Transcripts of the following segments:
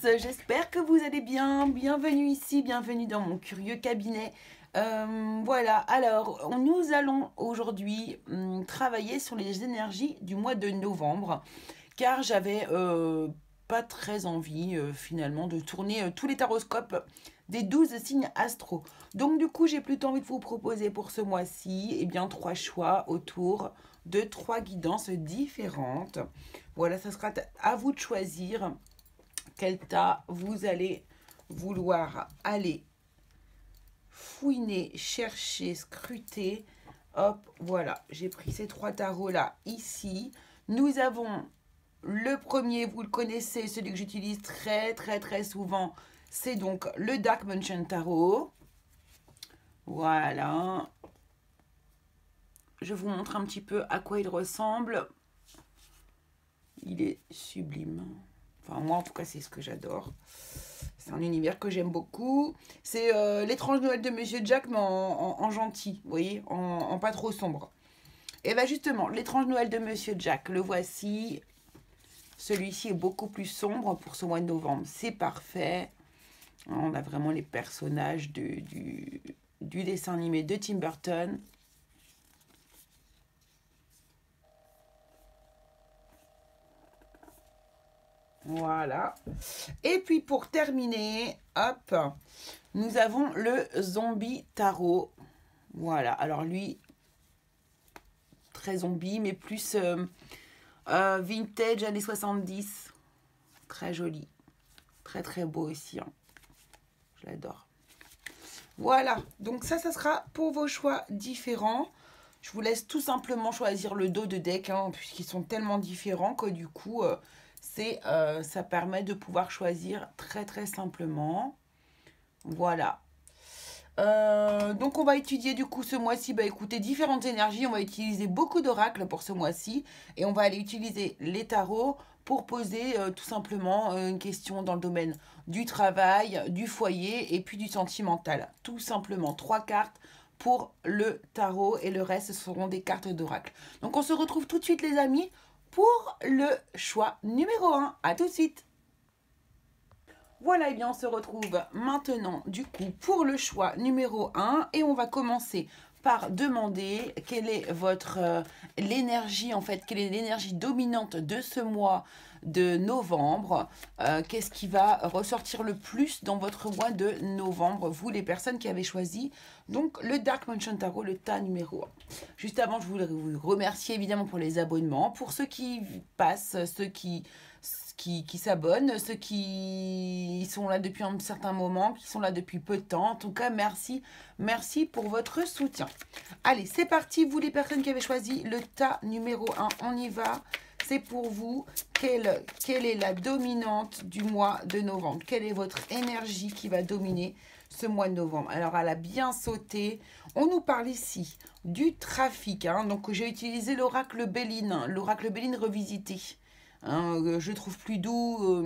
j'espère que vous allez bien. Bienvenue ici, bienvenue dans mon curieux cabinet. Voilà, alors nous allons aujourd'hui travailler sur les énergies du mois de novembre, car j'avais pas très envie finalement de tourner tous les taroscopes des 12 signes astro. Donc du coup, j'ai plutôt envie de vous proposer pour ce mois-ci trois choix autour de trois guidances différentes. Voilà, ça sera à vous de choisir quel tas vous allez vouloir aller fouiner, chercher, scruter. Hop, voilà, j'ai pris ces trois tarots-là ici. Nous avons le premier, vous le connaissez, celui que j'utilise très souvent. C'est donc le Dark Mansion Tarot. Voilà. Je vous montre un petit peu à quoi il ressemble. Il est sublime. Enfin, moi, en tout cas, c'est ce que j'adore. C'est un univers que j'aime beaucoup. C'est l'étrange Noël de Monsieur Jack, mais en gentil, vous voyez, en pas trop sombre. Et bien justement, l'étrange Noël de Monsieur Jack, le voici. Celui-ci est beaucoup plus sombre pour ce mois de novembre. C'est parfait. On a vraiment les personnages du dessin animé de Tim Burton. Voilà. Et puis pour terminer, hop, nous avons le Zombie Tarot. Voilà. Alors lui, très zombie, mais plus vintage années 70. Très joli. Très beau aussi. Hein. Je l'adore. Voilà. Donc ça sera pour vos choix différents. Je vous laisse tout simplement choisir le dos de deck, hein, puisqu'ils sont tellement différents que du coup... ça permet de pouvoir choisir très simplement. Voilà. Donc on va étudier du coup ce mois-ci, écoutez, différentes énergies. On va utiliser beaucoup d'oracles pour ce mois-ci. Et on va aller utiliser les tarots pour poser tout simplement une question dans le domaine du travail, du foyer et puis du sentimental. Tout simplement 3 cartes pour le tarot et le reste ce seront des cartes d'oracle. Donc on se retrouve tout de suite les amis pour le choix numéro 1. À tout de suite. Voilà, et bien on se retrouve maintenant du coup pour le choix numéro 1 et on va commencer par demander quelle est votre l'énergie en fait, quelle est l'énergie dominante de ce mois de novembre. Qu'est-ce qui va ressortir le plus dans votre mois de novembre, vous les personnes qui avez choisi donc le Dark Mansion Tarot, le tas numéro 1. Juste avant, je voudrais vous remercier évidemment pour les abonnements, pour ceux qui passent, ceux qui s'abonnent, ceux qui sont là depuis un certain moment, qui sont là depuis peu de temps. En tout cas, merci pour votre soutien. Allez, c'est parti, vous les personnes qui avez choisi le tas numéro 1, on y va. C'est pour vous, quelle est la dominante du mois de novembre? Quelle est votre énergie qui va dominer ce mois de novembre? Alors, elle a bien sauté. On nous parle ici du trafic. Hein, donc, j'ai utilisé l'oracle Béline revisité. Hein, je trouve plus doux.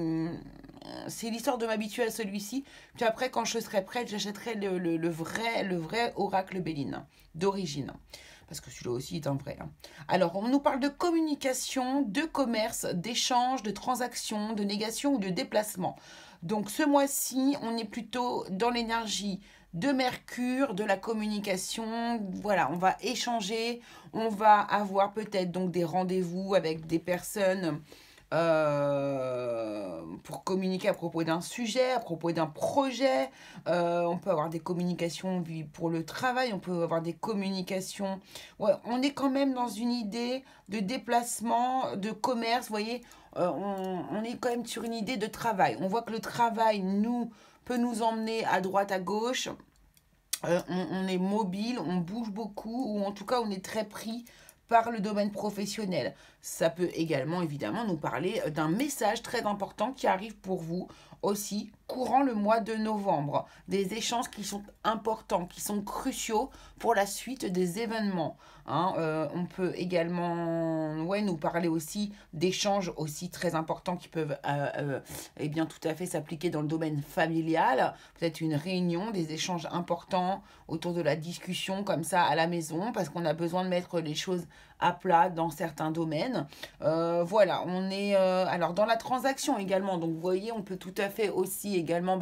C'est l'histoire de m'habituer à celui-ci. Puis après, quand je serai prête, j'achèterai le vrai oracle Béline d'origine. Parce que celui-là aussi est un vrai. Hein. Alors, on nous parle de communication, de commerce, d'échange, de transactions, de négation ou de déplacement. Donc, ce mois-ci, on est plutôt dans l'énergie de Mercure, de la communication. Voilà, on va échanger. On va avoir peut-être donc des rendez-vous avec des personnes pour communiquer à propos d'un sujet, à propos d'un projet. On peut avoir des communications pour le travail, on peut avoir des communications... Ouais, on est quand même dans une idée de déplacement, de commerce, vous voyez, on est quand même sur une idée de travail. On voit que le travail peut nous emmener à droite, à gauche. On est mobile, on bouge beaucoup, ou en tout cas on est très pris par le domaine professionnel. Ça peut également évidemment nous parler d'un message très important qui arrive pour vous aussi courant le mois de novembre. Des échanges qui sont importants, qui sont cruciaux pour la suite des événements. Hein, on peut également nous parler aussi d'échanges aussi très importants qui peuvent tout à fait s'appliquer dans le domaine familial. Peut-être une réunion, des échanges importants autour de la discussion comme ça à la maison parce qu'on a besoin de mettre les choses à plat dans certains domaines. Voilà, on est alors dans la transaction également. Donc vous voyez, on peut tout à à fait aussi également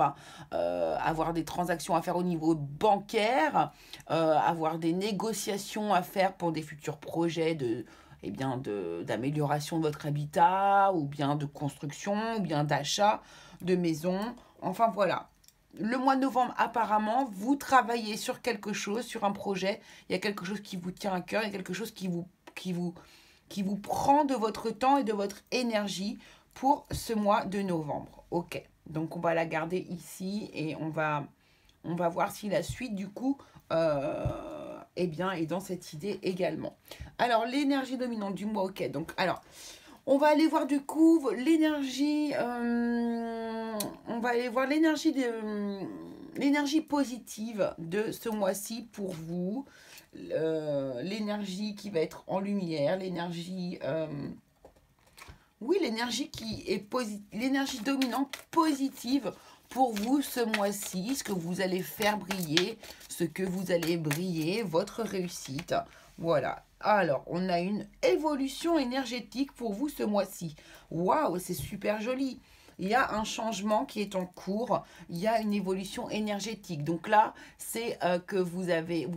avoir des transactions à faire au niveau bancaire, avoir des négociations à faire pour des futurs projets d'amélioration de votre habitat, ou bien de construction, ou bien d'achat de maison. Enfin voilà. Le mois de novembre, apparemment, vous travaillez sur quelque chose, sur un projet. Il y a quelque chose qui vous tient à cœur, il y a quelque chose qui vous prend de votre temps et de votre énergie pour ce mois de novembre. Ok, donc on va la garder ici et on va voir si la suite du coup est dans cette idée également. Alors l'énergie dominante du mois, ok, donc alors on va aller voir du coup l'énergie, on va aller voir l'énergie positive de ce mois-ci pour vous. L'énergie qui va être en lumière, l'énergie, oui, l'énergie qui est l'énergie dominante positive pour vous ce mois-ci, ce que vous allez faire briller, ce que vous allez briller, votre réussite. Voilà. Alors, on a une évolution énergétique pour vous ce mois-ci. Waouh, c'est super joli. Il y a un changement qui est en cours. Il y a une évolution énergétique. Donc là, c'est que vous avez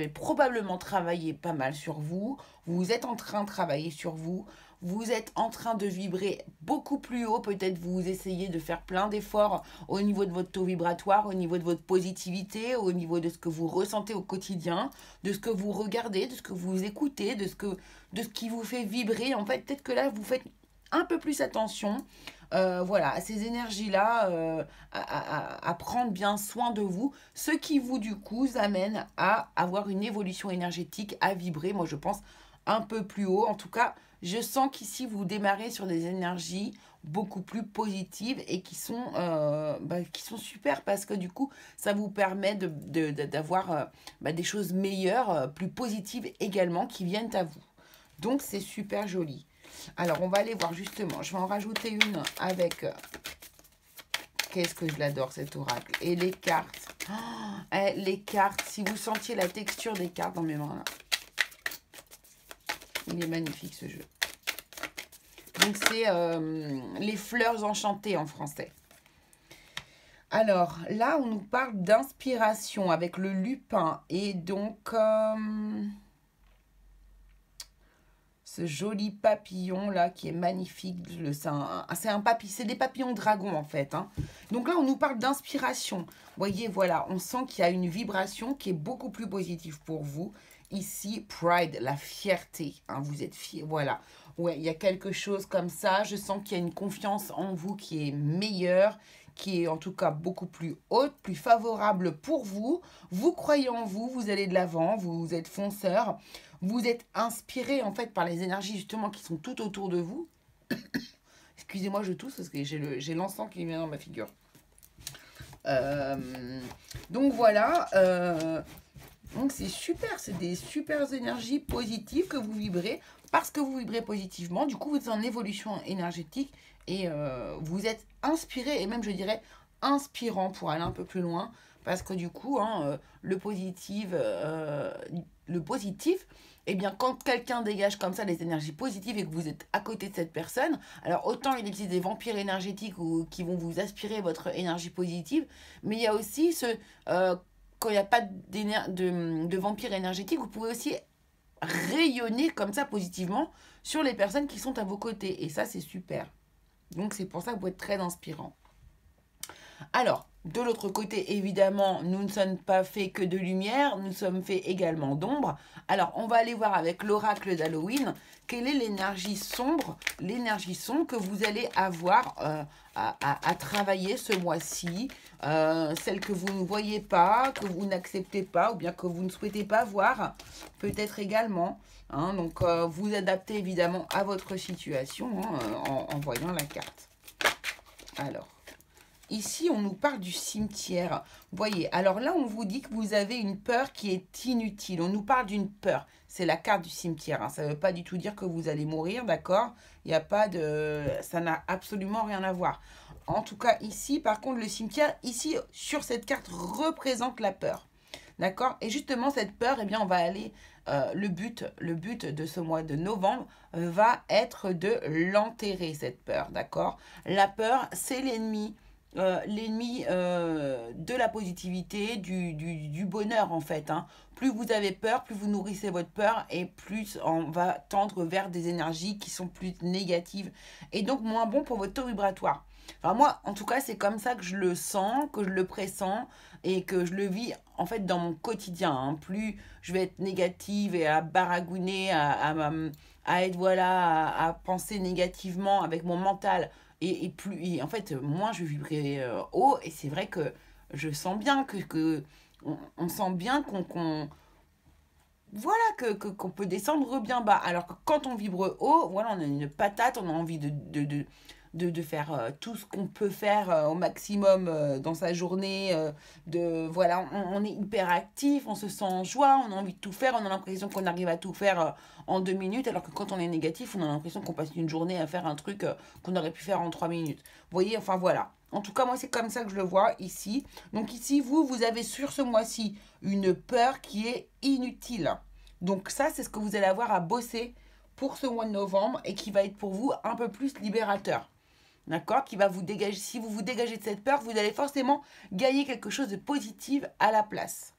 probablement travaillé pas mal sur vous. Vous êtes en train de travailler sur vous. Vous êtes en train de vibrer beaucoup plus haut. Peut-être vous essayez de faire plein d'efforts au niveau de votre taux vibratoire, au niveau de votre positivité, au niveau de ce que vous ressentez au quotidien, de ce que vous regardez, de ce que vous écoutez, de ce qui vous fait vibrer. En fait, peut-être que là, vous faites un peu plus attention. Voilà, à ces énergies-là, à prendre bien soin de vous, ce qui vous, du coup, amène à avoir une évolution énergétique, à vibrer, moi je pense, un peu plus haut. En tout cas, je sens qu'ici, vous démarrez sur des énergies beaucoup plus positives et qui sont super, parce que du coup, ça vous permet d'avoir des choses meilleures, plus positives également, qui viennent à vous. Donc, c'est super joli. Alors, on va aller voir justement. Je vais en rajouter une avec... Qu'est-ce que je l'adore, cet oracle. Et les cartes. Oh, les cartes, si vous sentiez la texture des cartes dans mes mains, là. Il est magnifique, ce jeu. Donc, c'est les fleurs enchantées en français. Alors, là, on nous parle d'inspiration avec le lupin. Et donc... ce joli papillon là qui est magnifique, c'est des papillons dragons en fait, hein. Donc là on nous parle d'inspiration, voyez, voilà, on sent qu'il y a une vibration qui est beaucoup plus positive pour vous ici. Pride, la fierté, hein, vous êtes fiers, voilà, ouais, il y a quelque chose comme ça. Je sens qu'il y a une confiance en vous qui est meilleure, qui est en tout cas beaucoup plus haute, plus favorable pour vous. Vous croyez en vous, vous allez de l'avant, vous êtes fonceur. Vous êtes inspiré en fait par les énergies justement qui sont tout autour de vous. Excusez-moi, je tousse parce que j'ai l'encens qui vient dans ma figure. Donc voilà. Donc c'est super, c'est des super énergies positives que vous vibrez. Parce que vous vibrez positivement, du coup vous êtes en évolution énergétique et vous êtes inspiré, et même je dirais inspirant pour aller un peu plus loin. Parce que du coup, hein, le positif, eh bien, quand quelqu'un dégage comme ça des énergies positives et que vous êtes à côté de cette personne, alors autant il existe des vampires énergétiques qui vont vous aspirer votre énergie positive, mais il y a aussi quand il n'y a pas de vampires énergétiques, vous pouvez aussi rayonner comme ça positivement sur les personnes qui sont à vos côtés. Et ça, c'est super. Donc, c'est pour ça que vous êtes très inspirant. Alors, de l'autre côté, évidemment, nous ne sommes pas faits que de lumière, nous sommes faits également d'ombre. Alors, on va aller voir avec l'oracle d'Halloween, quelle est l'énergie sombre que vous allez avoir à travailler ce mois-ci, celle que vous ne voyez pas, que vous n'acceptez pas, ou bien que vous ne souhaitez pas voir, peut-être également. Hein, donc, vous adaptez évidemment à votre situation, hein, en voyant la carte. Alors. Ici, on nous parle du cimetière. Vous voyez, alors là, on vous dit que vous avez une peur qui est inutile. On nous parle d'une peur. C'est la carte du cimetière, hein. Ça ne veut pas du tout dire que vous allez mourir, d'accord? Il n'y a pas de... Ça n'a absolument rien à voir. En tout cas, ici, par contre, le cimetière, ici, sur cette carte, représente la peur. D'accord? Et justement, cette peur, eh bien, on va aller, le but de ce mois de novembre va être de l'enterrer, cette peur, d'accord? La peur, c'est l'ennemi. L'ennemi de la positivité, du bonheur en fait. Hein. Plus vous avez peur, plus vous nourrissez votre peur et plus on va tendre vers des énergies qui sont plus négatives et donc moins bon pour votre taux vibratoire. Enfin moi, en tout cas, c'est comme ça que je le sens, que je le pressens et que je le vis en fait dans mon quotidien. Hein. Plus je vais être négative et à baragouiner, à être voilà, à penser négativement avec mon mental et plus et en fait moins je vibrais haut et c'est vrai que je sens bien que on sent bien qu'on voilà qu'on peut descendre bien bas alors que quand on vibre haut voilà on a une patate on a envie de faire tout ce qu'on peut faire au maximum dans sa journée voilà on est hyper actif on se sent en joie on a envie de tout faire on a l'impression qu'on arrive à tout faire en 2 minutes alors que quand on est négatif on a l'impression qu'on passe une journée à faire un truc qu'on aurait pu faire en 3 minutes vous voyez enfin voilà en tout cas moi c'est comme ça que je le vois ici donc ici vous avez sur ce mois-ci une peur qui est inutile donc ça c'est ce que vous allez avoir à bosser pour ce mois de novembre et qui va être pour vous un peu plus libérateur. D'accord? Qui va vous dégager. Si vous vous dégagez de cette peur, vous allez forcément gagner quelque chose de positif à la place.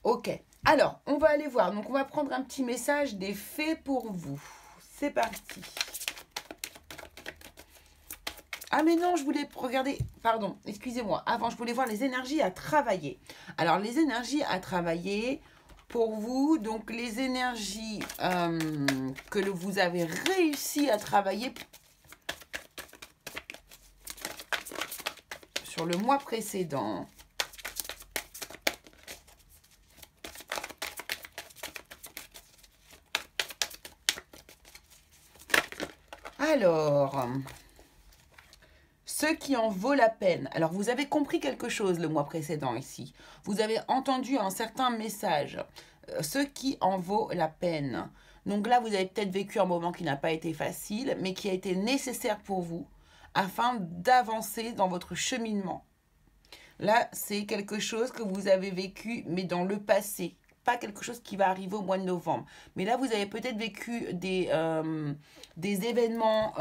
Ok. Alors, on va aller voir. Donc, on va prendre un petit message des fées pour vous. C'est parti. Ah mais non, je voulais regarder, pardon, excusez-moi. Avant, je voulais voir les énergies à travailler. Alors, les énergies à travailler pour vous, donc les énergies que vous avez réussi à travailler sur le mois précédent. Alors, ce qui en vaut la peine. Alors, vous avez compris quelque chose le mois précédent ici. Vous avez entendu un certain message. Ce qui en vaut la peine. Donc là, vous avez peut-être vécu un moment qui n'a pas été facile, mais qui a été nécessaire pour vous afin d'avancer dans votre cheminement. Là, c'est quelque chose que vous avez vécu, mais dans le passé. Pas quelque chose qui va arriver au mois de novembre. Mais là, vous avez peut-être vécu des événements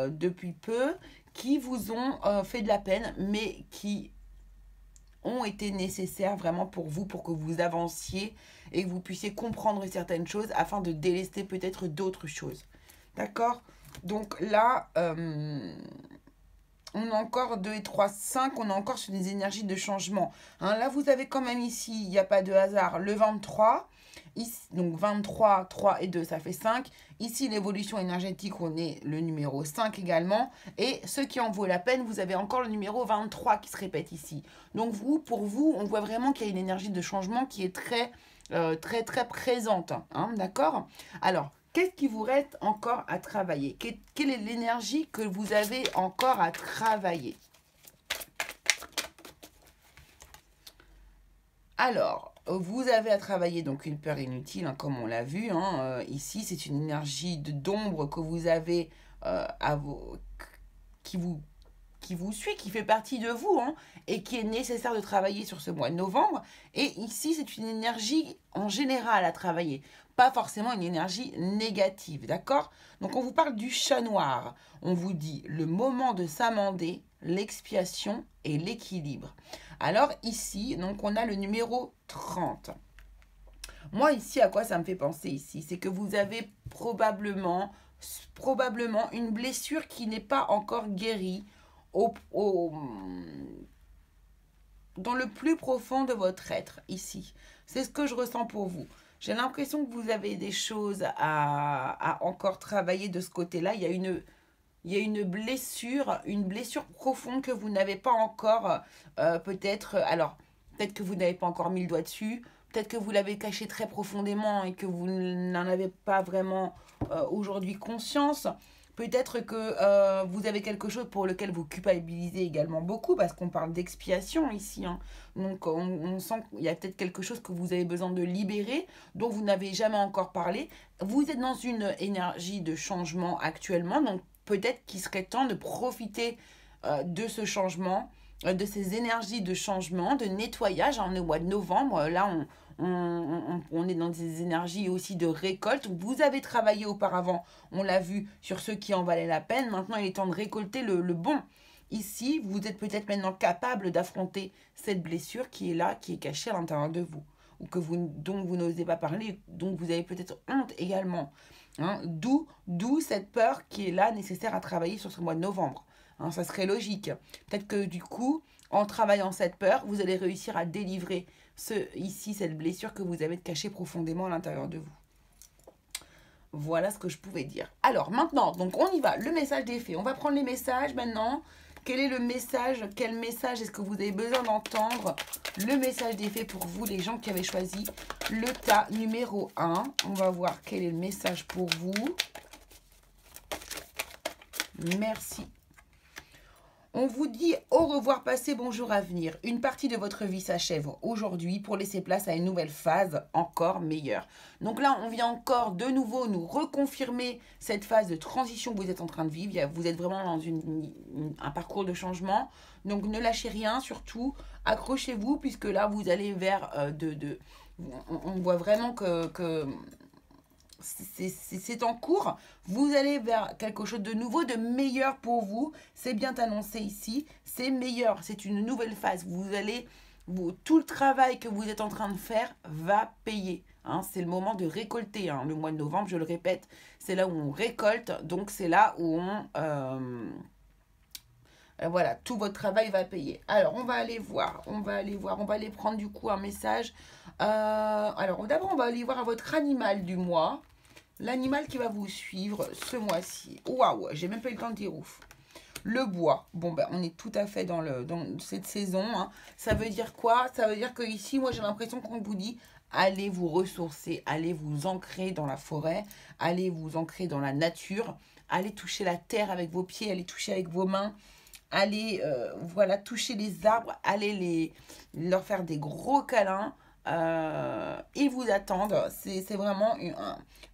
depuis peu qui vous ont fait de la peine, mais qui ont été nécessaires vraiment pour vous, pour que vous avanciez et que vous puissiez comprendre certaines choses afin de délester peut-être d'autres choses. D'accord? Donc là, on a encore 2 et 3, 5, on est encore sur des énergies de changement. Hein, là, vous avez quand même ici, il n'y a pas de hasard, le 23. Ici, donc 23, 3 et 2, ça fait 5. Ici, l'évolution énergétique, on est le numéro 5 également. Et ce qui en vaut la peine, vous avez encore le numéro 23 qui se répète ici. Donc pour vous, on voit vraiment qu'il y a une énergie de changement qui est très, très présente. Hein, d'accord? Alors, qu'est-ce qui vous reste encore à travailler? Quelle est l'énergie que vous avez encore à travailler? Alors, vous avez à travailler donc une peur inutile, hein, comme on l'a vu. Hein, ici, c'est une énergie d'ombre que vous avez qui vous suit, qui fait partie de vous, hein, et qui est nécessaire de travailler sur ce mois de novembre. Et ici, c'est une énergie en général à travailler, pas forcément une énergie négative, d'accord? Donc, on vous parle du chat noir. On vous dit le moment de s'amender, l'expiation et l'équilibre. Alors ici, donc on a le numéro 30. Moi ici, à quoi ça me fait penser ici? C'est que vous avez probablement une blessure qui n'est pas encore guérie dans le plus profond de votre être ici. C'est ce que je ressens pour vous. J'ai l'impression que vous avez des choses à encore travailler de ce côté-là. Il y a une blessure profonde que vous n'avez pas encore peut-être... Alors, peut-être que vous n'avez pas encore mis le doigt dessus. Peut-être que vous l'avez caché très profondément et que vous n'en avez pas vraiment aujourd'hui conscience. Peut-être que vous avez quelque chose pour lequel vous culpabilisez également beaucoup, parce qu'on parle d'expiation ici. Hein. Donc on sent qu'il y a peut-être quelque chose que vous avez besoin de libérer, dont vous n'avez jamais encore parlé. Vous êtes dans une énergie de changement actuellement, donc peut-être qu'il serait temps de profiter de ce changement de ces énergies de changement, de nettoyage. On est au mois de novembre, là on est dans des énergies aussi de récolte. Vous avez travaillé auparavant, on l'a vu, sur ceux qui en valaient la peine. Maintenant, il est temps de récolter le bon. Ici, vous êtes peut-être maintenant capable d'affronter cette blessure qui est là, qui est cachée à l'intérieur de vous, ou dont vous n'osez pas parler, dont vous avez peut-être honte également. Hein, d'où cette peur qui est là, nécessaire à travailler sur ce mois de novembre. Hein, ça serait logique. Peut-être que du coup, en travaillant cette peur, vous allez réussir à délivrer cette blessure que vous avez cachée profondément à l'intérieur de vous. Voilà ce que je pouvais dire. Alors maintenant, donc on y va. Le message des fées. On va prendre les messages maintenant. Quel est le message? Quel message est-ce que vous avez besoin d'entendre? Le message des fées pour vous, les gens qui avaient choisi le tas numéro 1. On va voir quel est le message pour vous. Merci. On vous dit au revoir passé, bonjour à venir. Une partie de votre vie s'achève aujourd'hui pour laisser place à une nouvelle phase encore meilleure. Donc là, on vient encore de nouveau nous reconfirmer cette phase de transition que vous êtes en train de vivre. Vous êtes vraiment dans un parcours de changement. Donc ne lâchez rien, surtout accrochez-vous puisque là, vous allez vers on voit vraiment que c'est en cours, vous allez vers quelque chose de nouveau, de meilleur pour vous. C'est bien annoncé ici, c'est meilleur, c'est une nouvelle phase. Tout le travail que vous êtes en train de faire va payer. Hein, c'est le moment de récolter. Hein. Le mois de novembre, je le répète, c'est là où on récolte. Donc c'est là où voilà, tout votre travail va payer. Alors, on va aller voir. On va aller prendre du coup un message. Alors, d'abord, on va aller voir à votre animal du mois. L'animal qui va vous suivre ce mois-ci. Waouh, j'ai même pas eu le temps de dire ouf. Le bois. Bon, ben, on est tout à fait dans cette saison. Hein. Ça veut dire quoi? Ça veut dire que ici, moi, j'ai l'impression qu'on vous dit allez vous ressourcer, allez vous ancrer dans la forêt, allez vous ancrer dans la nature, allez toucher la terre avec vos pieds, allez toucher avec vos mains. Allez, voilà, toucher les arbres, allez leur faire des gros câlins et vous attendre. C'est vraiment,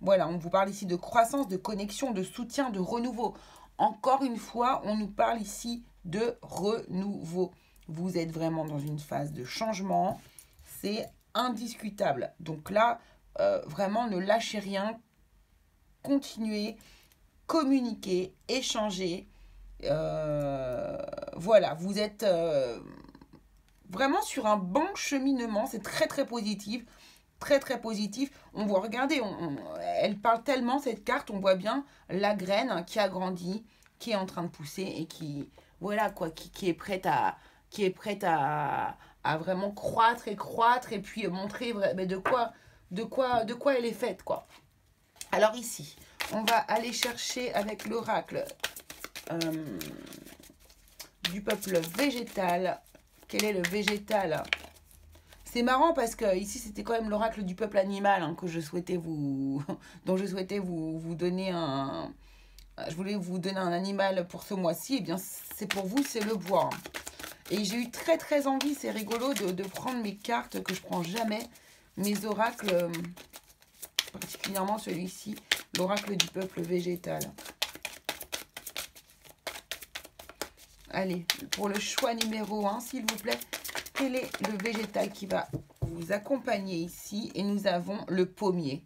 voilà, on vous parle ici de croissance, de connexion, de soutien, de renouveau. Encore une fois, on nous parle ici de renouveau. Vous êtes vraiment dans une phase de changement, c'est indiscutable. Donc là, vraiment, ne lâchez rien, continuez, communiquez, échangez. Voilà, vous êtes vraiment sur un bon cheminement, c'est très très positif, très très positif. On voit, regardez, elle parle tellement cette carte, on voit bien la graine qui a grandi, qui est en train de pousser et qui, voilà quoi, qui est prête à vraiment croître et puis montrer mais de quoi elle est faite quoi. Alors ici, on va aller chercher avec l'oracle du peuple végétal. Quel est le végétal? C'est marrant parce que ici c'était quand même l'oracle du peuple animal hein, que je souhaitais dont je souhaitais vous donner je voulais vous donner un animal pour ce mois-ci. Et bien c'est pour vous, c'est le bois. Et j'ai eu très très envie, c'est rigolo de prendre mes cartes que je prends jamais, mes oracles, particulièrement celui-ci, l'oracle du peuple végétal. Allez, pour le choix numéro 1, s'il vous plaît, quel est le végétal qui va vous accompagner ici? Et nous avons le pommier.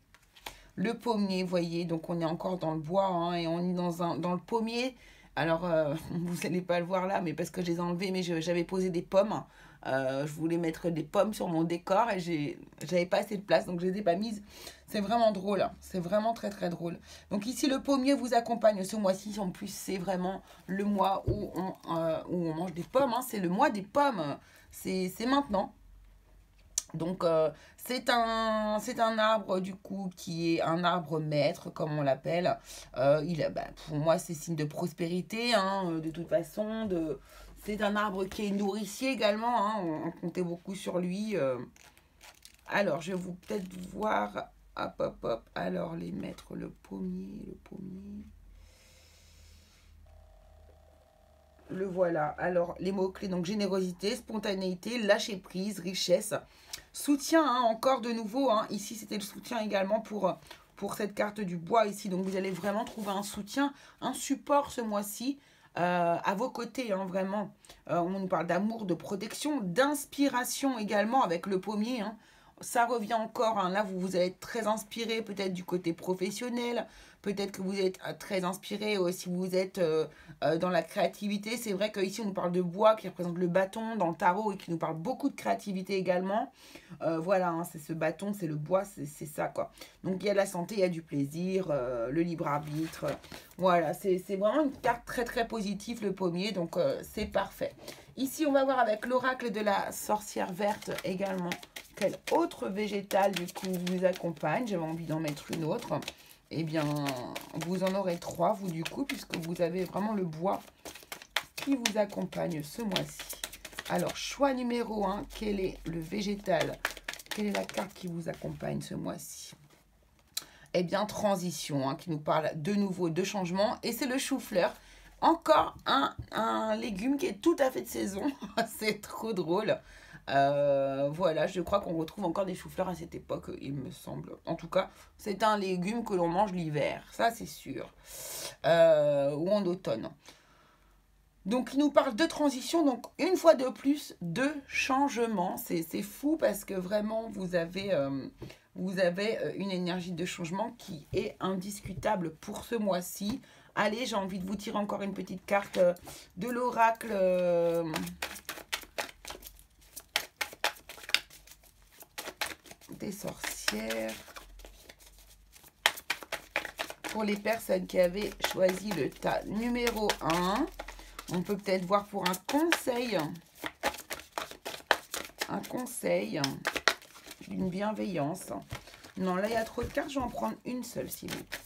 Le pommier, vous voyez, donc on est encore dans le bois hein, et on est dans le pommier. Alors, vous n'allez pas le voir là, mais parce que je les ai enlevés, mais j'avais posé des pommes. Je voulais mettre des pommes sur mon décor et j'avais pas assez de place, donc je les ai pas mises. C'est vraiment drôle, hein. C'est vraiment très très drôle. Donc ici, le pommier vous accompagne ce mois-ci. En plus, c'est vraiment le mois où on mange des pommes. Hein. C'est le mois des pommes. C'est maintenant. Donc, c'est un arbre, du coup, qui est un arbre maître, comme on l'appelle. Pour moi, c'est signe de prospérité, hein, de toute façon. C'est un arbre qui est nourricier également. Hein, on comptait beaucoup sur lui. Alors, je vais vous peut-être voir... Hop, hop, hop. Alors, les maîtres, le pommier. Le voilà. Alors, les mots-clés, donc générosité, spontanéité, lâcher prise, richesse, soutien, hein, encore de nouveau. Hein, ici, c'était le soutien également pour cette carte du bois ici. Donc, vous allez vraiment trouver un soutien, un support ce mois-ci. à vos côtés, hein, vraiment. On nous parle d'amour, de protection, d'inspiration également avec le pommier, hein. Ça revient encore, hein, là vous allez être très inspiré peut-être du côté professionnel, peut-être que vous êtes très inspiré si vous êtes dans la créativité. C'est vrai qu'ici on nous parle de bois qui représente le bâton dans le tarot et qui nous parle beaucoup de créativité également. Voilà, hein, c'est ce bâton, c'est le bois, c'est ça quoi. Donc il y a de la santé, il y a du plaisir, le libre arbitre. Voilà, c'est vraiment une carte très très positive le pommier, donc c'est parfait. Ici on va voir avec l'oracle de la sorcière verte également. Quel autre végétal du coup vous accompagne? J'avais envie d'en mettre une autre. Eh bien, vous en aurez 3 vous du coup, puisque vous avez vraiment le bois qui vous accompagne ce mois-ci. Alors, choix numéro 1, quel est le végétal? Quelle est la carte qui vous accompagne ce mois-ci? Eh bien, transition, hein, qui nous parle de nouveau de changement. Et c'est le chou-fleur. Encore un légume qui est tout à fait de saison. C'est trop drôle. Voilà, je crois qu'on retrouve encore des choux-fleurs à cette époque, il me semble. En tout cas, c'est un légume que l'on mange l'hiver, ça c'est sûr. Ou en automne. Donc, il nous parle de transition, donc une fois de plus, de changement. C'est fou parce que vraiment, vous avez une énergie de changement qui est indiscutable pour ce mois-ci. Allez, j'ai envie de vous tirer encore une petite carte de l'oracle des sorcières. Pour les personnes qui avaient choisi le tas numéro 1, on peut peut-être voir pour un conseil. Un conseil d'une bienveillance. Non, là, il y a trop de cartes. Je vais en prendre une seule, s'il vous plaît.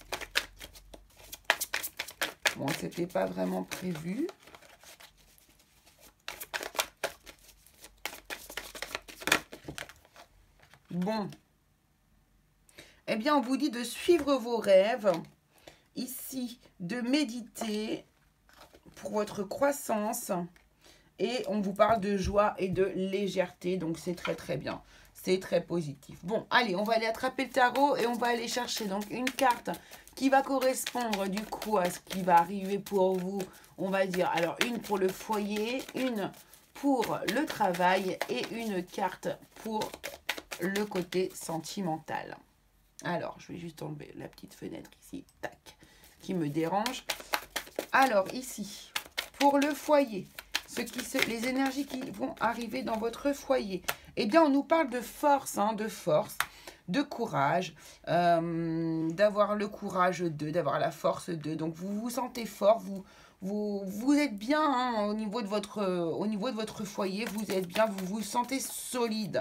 Bon, c'était pas vraiment prévu. Bon. Eh bien, on vous dit de suivre vos rêves. Ici, de méditer pour votre croissance. Et on vous parle de joie et de légèreté. Donc, c'est très, très bien. C'est très positif. Bon, allez, on va aller attraper le tarot et on va aller chercher donc une carte qui va correspondre du coup à ce qui va arriver pour vous. On va dire, alors, une pour le foyer, une pour le travail et une carte pour le côté sentimental. Alors, je vais juste enlever la petite fenêtre ici, tac, qui me dérange. Alors, ici, pour le foyer, les énergies qui vont arriver dans votre foyer, eh bien, on nous parle de force, hein, de courage, d'avoir le courage d'avoir la force donc vous vous sentez fort, vous êtes bien hein, au niveau de votre foyer, vous êtes bien, vous vous sentez solide.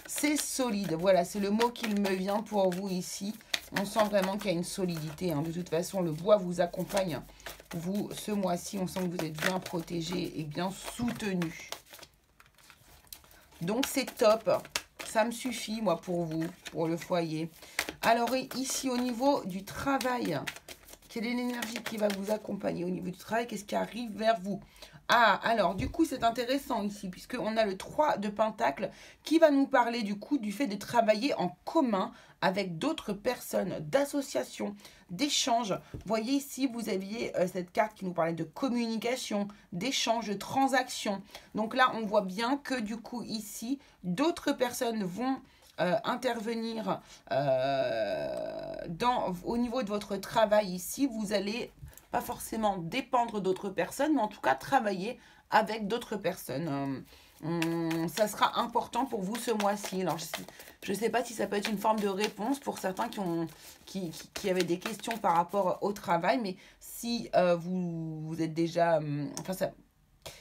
C'est solide, voilà, c'est le mot qui me vient pour vous ici. On sent vraiment qu'il y a une solidité. Hein. De toute façon, le bois vous accompagne. Vous, ce mois-ci, on sent que vous êtes bien protégé et bien soutenu. Donc, c'est top. Ça me suffit, moi, pour vous, pour le foyer. Alors, ici, au niveau du travail, quelle est l'énergie qui va vous accompagner au niveau du travail? Qu'est-ce qui arrive vers vous? Ah, alors, du coup, c'est intéressant ici, puisqu'on a le 3 de Pentacle qui va nous parler, du coup, du fait de travailler en commun avec d'autres personnes, d'associations, d'échanges. Vous voyez ici, vous aviez cette carte qui nous parlait de communication, d'échanges, de transactions. Donc là, on voit bien que, du coup, ici, d'autres personnes vont intervenir au niveau de votre travail ici. Vous allez pas forcément dépendre d'autres personnes, mais en tout cas travailler avec d'autres personnes. Ça sera important pour vous ce mois-ci. Alors, je ne sais pas si ça peut être une forme de réponse pour certains qui avaient des questions par rapport au travail, mais si vous êtes déjà...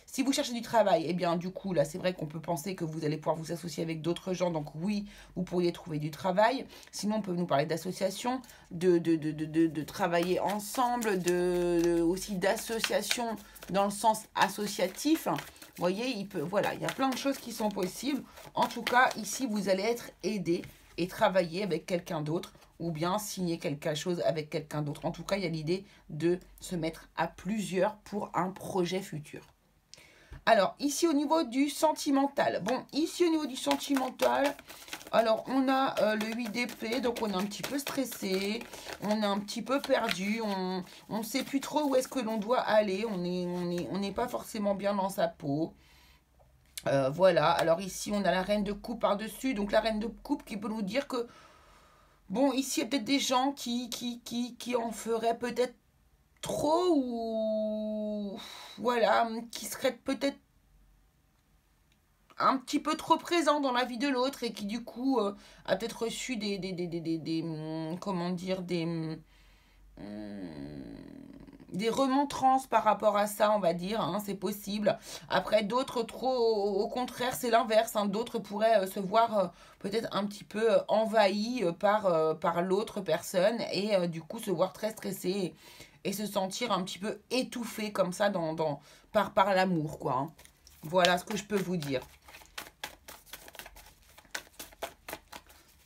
si vous cherchez du travail, eh bien, du coup, là, c'est vrai qu'on peut penser que vous allez pouvoir vous associer avec d'autres gens. Donc, oui, vous pourriez trouver du travail. Sinon, on peut nous parler d'association, de travailler ensemble, aussi d'association dans le sens associatif. Vous voyez, voilà, il y a plein de choses qui sont possibles. En tout cas, ici, vous allez être aidé et travailler avec quelqu'un d'autre ou bien signer quelque chose avec quelqu'un d'autre. En tout cas, il y a l'idée de se mettre à plusieurs pour un projet futur. Alors, ici, au niveau du sentimental. Bon, ici, au niveau du sentimental, alors, on a le 8 d'épée, donc on est un petit peu stressé, on est un petit peu perdu, on ne sait plus trop où est-ce que l'on doit aller, on n'est pas forcément bien dans sa peau. Voilà, alors ici, on a la reine de coupe par-dessus, donc la reine de coupe qui peut nous dire que, bon, ici, il y a peut-être des gens qui en feraient peut-être trop ou, voilà, qui seraient peut-être un petit peu trop présent dans la vie de l'autre et qui du coup a peut-être reçu comment dire, des remontrances par rapport à ça, on va dire, hein, c'est possible. Après, d'autres, trop, au contraire, c'est l'inverse. Hein, d'autres pourraient se voir peut-être un petit peu envahis par l'autre personne et du coup se voir très stressés et se sentir un petit peu étouffé comme ça par l'amour, quoi. Hein. Voilà ce que je peux vous dire.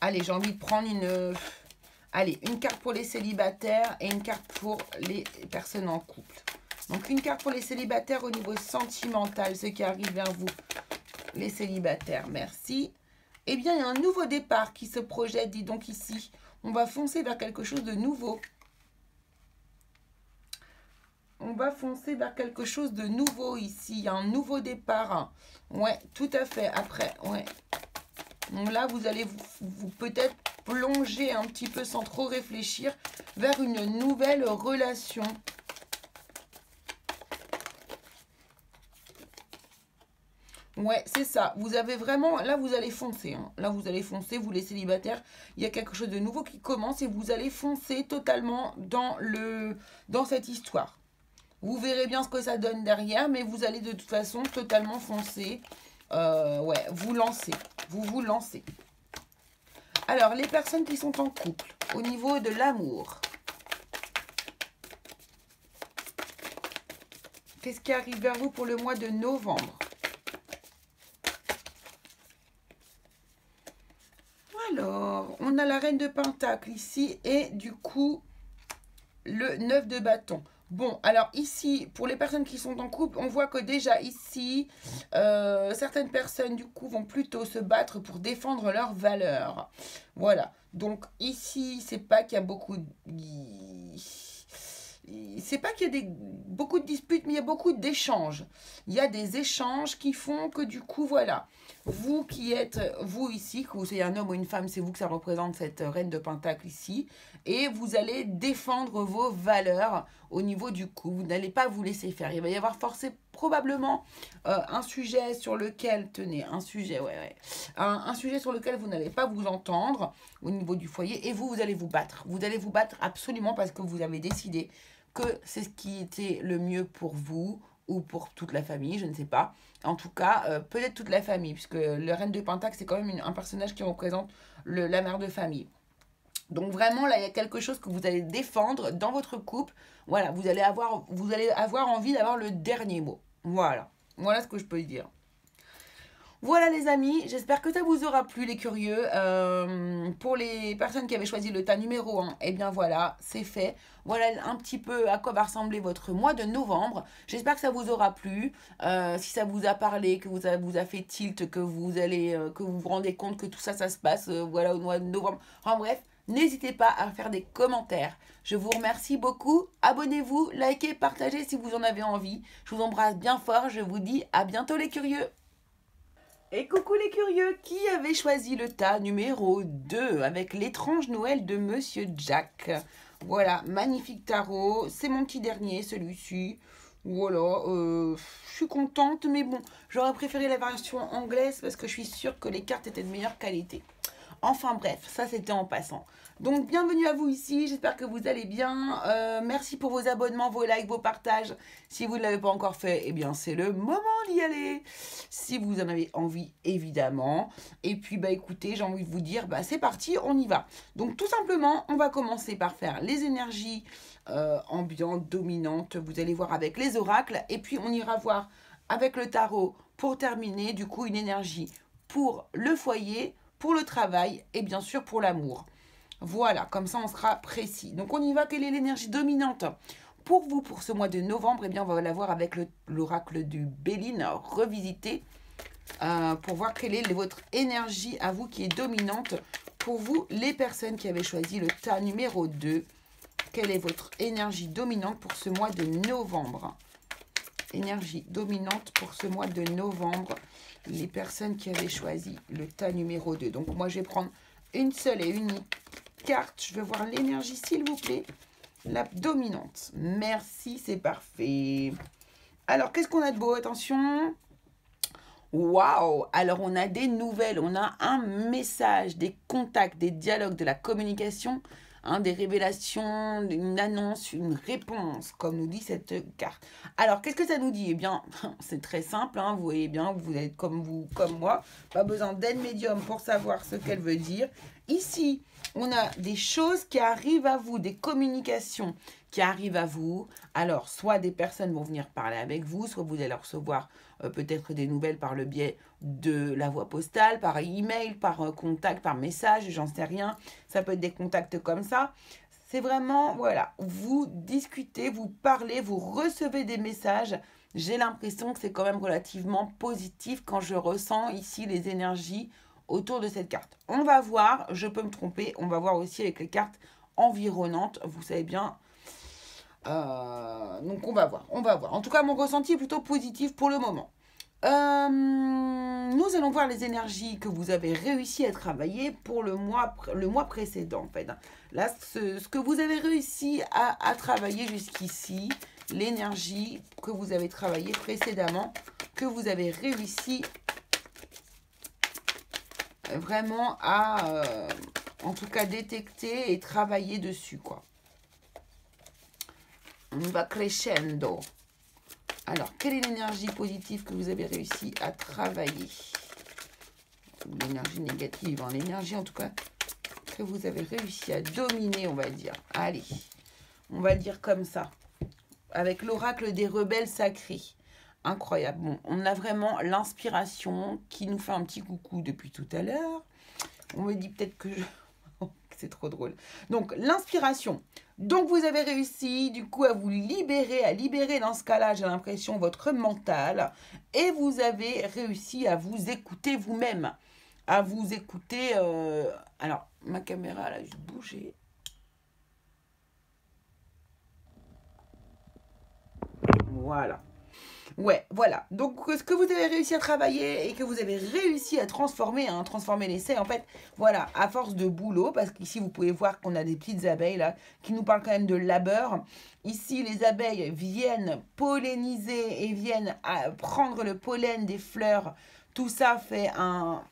Allez, j'ai envie de prendre une carte pour les célibataires et une carte pour les personnes en couple. Donc, une carte pour les célibataires au niveau sentimental, ce qui arrive vers vous, les célibataires. Merci. Eh bien, il y a un nouveau départ qui se projette, dis donc ici. On va foncer vers quelque chose de nouveau. On va foncer vers quelque chose de nouveau ici. Il y a un nouveau départ. Ouais, tout à fait. Après, ouais. Donc là, vous allez vous peut-être plonger un petit peu sans trop réfléchir vers une nouvelle relation. Ouais, c'est ça. Vous avez vraiment... Là, vous allez foncer. Hein. Là, vous allez foncer, vous les célibataires. Il y a quelque chose de nouveau qui commence et vous allez foncer totalement dans cette histoire. Vous verrez bien ce que ça donne derrière, mais vous allez de toute façon totalement foncer. Ouais, vous lancez. Vous lancez. Alors, les personnes qui sont en couple, au niveau de l'amour. Qu'est-ce qui arrive vers vous pour le mois de novembre? Alors, on a la reine de Pentacle ici et du coup, le 9 de bâton. Bon, alors ici, pour les personnes qui sont en couple, on voit que déjà ici, certaines personnes du coup vont plutôt se battre pour défendre leurs valeurs. Voilà. Donc ici, c'est pas qu'il y a beaucoup... C'est pas qu'il y a beaucoup de disputes, mais il y a beaucoup d'échanges. Il y a des échanges qui font que du coup, voilà, vous qui êtes, vous ici, que vous soyez un homme ou une femme, c'est vous que ça représente cette reine de Pentacle ici, et vous allez défendre vos valeurs au niveau du coup. Vous n'allez pas vous laisser faire. Il va y avoir forcément probablement un sujet sur lequel, tenez, un sujet, ouais. Un sujet sur lequel vous n'allez pas vous entendre au niveau du foyer, et vous allez vous battre. Vous allez vous battre absolument parce que vous avez décidé que c'est ce qui était le mieux pour vous ou pour toute la famille, je ne sais pas. En tout cas, peut-être toute la famille, puisque le reine de Pentacle, c'est quand même un personnage qui représente la mère de famille. Donc vraiment, là, il y a quelque chose que vous allez défendre dans votre couple. Voilà, vous allez avoir envie d'avoir le dernier mot. Voilà ce que je peux dire. Voilà les amis, j'espère que ça vous aura plu les curieux. Pour les personnes qui avaient choisi le tas numéro 1, eh bien voilà, c'est fait. Voilà un petit peu à quoi va ressembler votre mois de novembre. J'espère que ça vous aura plu. Si ça vous a parlé, que vous a fait tilt, que vous vous rendez compte que tout ça, ça se passe voilà, au mois de novembre. Enfin bref, n'hésitez pas à faire des commentaires. Je vous remercie beaucoup. Abonnez-vous, likez, partagez si vous en avez envie. Je vous embrasse bien fort. Je vous dis à bientôt les curieux. Et coucou les curieux, qui avait choisi le tas numéro 2 avec l'étrange Noël de Monsieur Jack? Voilà, magnifique tarot, c'est mon petit dernier, celui-ci. Voilà, je suis contente, mais bon, j'aurais préféré la version anglaise parce que je suis sûre que les cartes étaient de meilleure qualité. Enfin bref, ça c'était en passant. Donc bienvenue à vous ici, j'espère que vous allez bien. Merci pour vos abonnements, vos likes, vos partages. Si vous ne l'avez pas encore fait, eh bien c'est le moment d'y aller. Si vous en avez envie, évidemment. Et puis bah écoutez, j'ai envie de vous dire, bah c'est parti, on y va. Donc tout simplement, on va commencer par faire les énergies ambiantes, dominantes. Vous allez voir avec les oracles. Et puis on ira voir avec le tarot pour terminer, du coup, une énergie pour le foyer, pour le travail et bien sûr pour l'amour. Voilà, comme ça on sera précis. Donc on y va, quelle est l'énergie dominante Pour vous, pour ce mois de novembre, eh bien, on va la voir avec l'oracle du Béline revisité pour voir quelle est votre énergie à vous qui est dominante. Pour vous, les personnes qui avaient choisi le tas numéro 2, quelle est votre énergie dominante pour ce mois de novembre? Énergie dominante pour ce mois de novembre, les personnes qui avaient choisi le tas numéro 2. Donc, moi, je vais prendre une seule et unique carte. Je veux voir l'énergie, s'il vous plaît. La dominante. Merci, c'est parfait. Alors, qu'est-ce qu'on a de beau? Attention. Waouh! Alors, on a des nouvelles, on a un message, des contacts, des dialogues, de la communication, hein, des révélations, une annonce, une réponse, comme nous dit cette carte. Alors, qu'est-ce que ça nous dit? Eh bien, c'est très simple, hein, vous voyez bien, vous êtes comme moi, pas besoin d'aide médium pour savoir ce qu'elle veut dire. Ici, on a des choses qui arrivent à vous, des communications qui arrivent à vous. Alors, soit des personnes vont venir parler avec vous, soit vous allez recevoir peut-être des nouvelles par le biais de la voie postale, par email, par contact, par message, j'en sais rien. Ça peut être des contacts comme ça. C'est vraiment, voilà, vous discutez, vous parlez, vous recevez des messages. J'ai l'impression que c'est quand même relativement positif quand je ressens ici les énergies autour de cette carte. On va voir, je peux me tromper, on va voir aussi avec les cartes environnantes, vous savez bien. Donc on va voir. En tout cas, mon ressenti est plutôt positif pour le moment. Nous allons voir les énergies que vous avez réussi à travailler pour le mois précédent. En fait. Là, ce que vous avez réussi à travailler jusqu'ici, l'énergie que vous avez travaillé précédemment, que vous avez réussi vraiment à, en tout cas, détecter et travailler dessus, quoi. On va crescendo. Alors, quelle est l'énergie positive que vous avez réussi à travailler? L'énergie négative, hein, l'énergie en tout cas que vous avez réussi à dominer, on va dire. Allez, on va le dire comme ça. Avec l'oracle des rebelles sacrés. Incroyable. Bon, on a vraiment l'inspiration qui nous fait un petit coucou depuis tout à l'heure. On me dit peut-être que je... C'est trop drôle. Donc, l'inspiration. Donc, vous avez réussi, du coup, à vous libérer, dans ce cas-là, j'ai l'impression, votre mental. Et vous avez réussi à vous écouter vous-même. À vous écouter... Alors, ma caméra, elle a juste bougé. Voilà. Ouais, voilà. Donc, ce que vous avez réussi à travailler et que vous avez réussi à transformer, hein, transformer l'essai, en fait, voilà, à force de boulot, parce qu'ici, vous pouvez voir qu'on a des petites abeilles, là, qui nous parlent quand même de labeur. Ici, les abeilles viennent polliniser et viennent prendre le pollen des fleurs. Tout ça fait un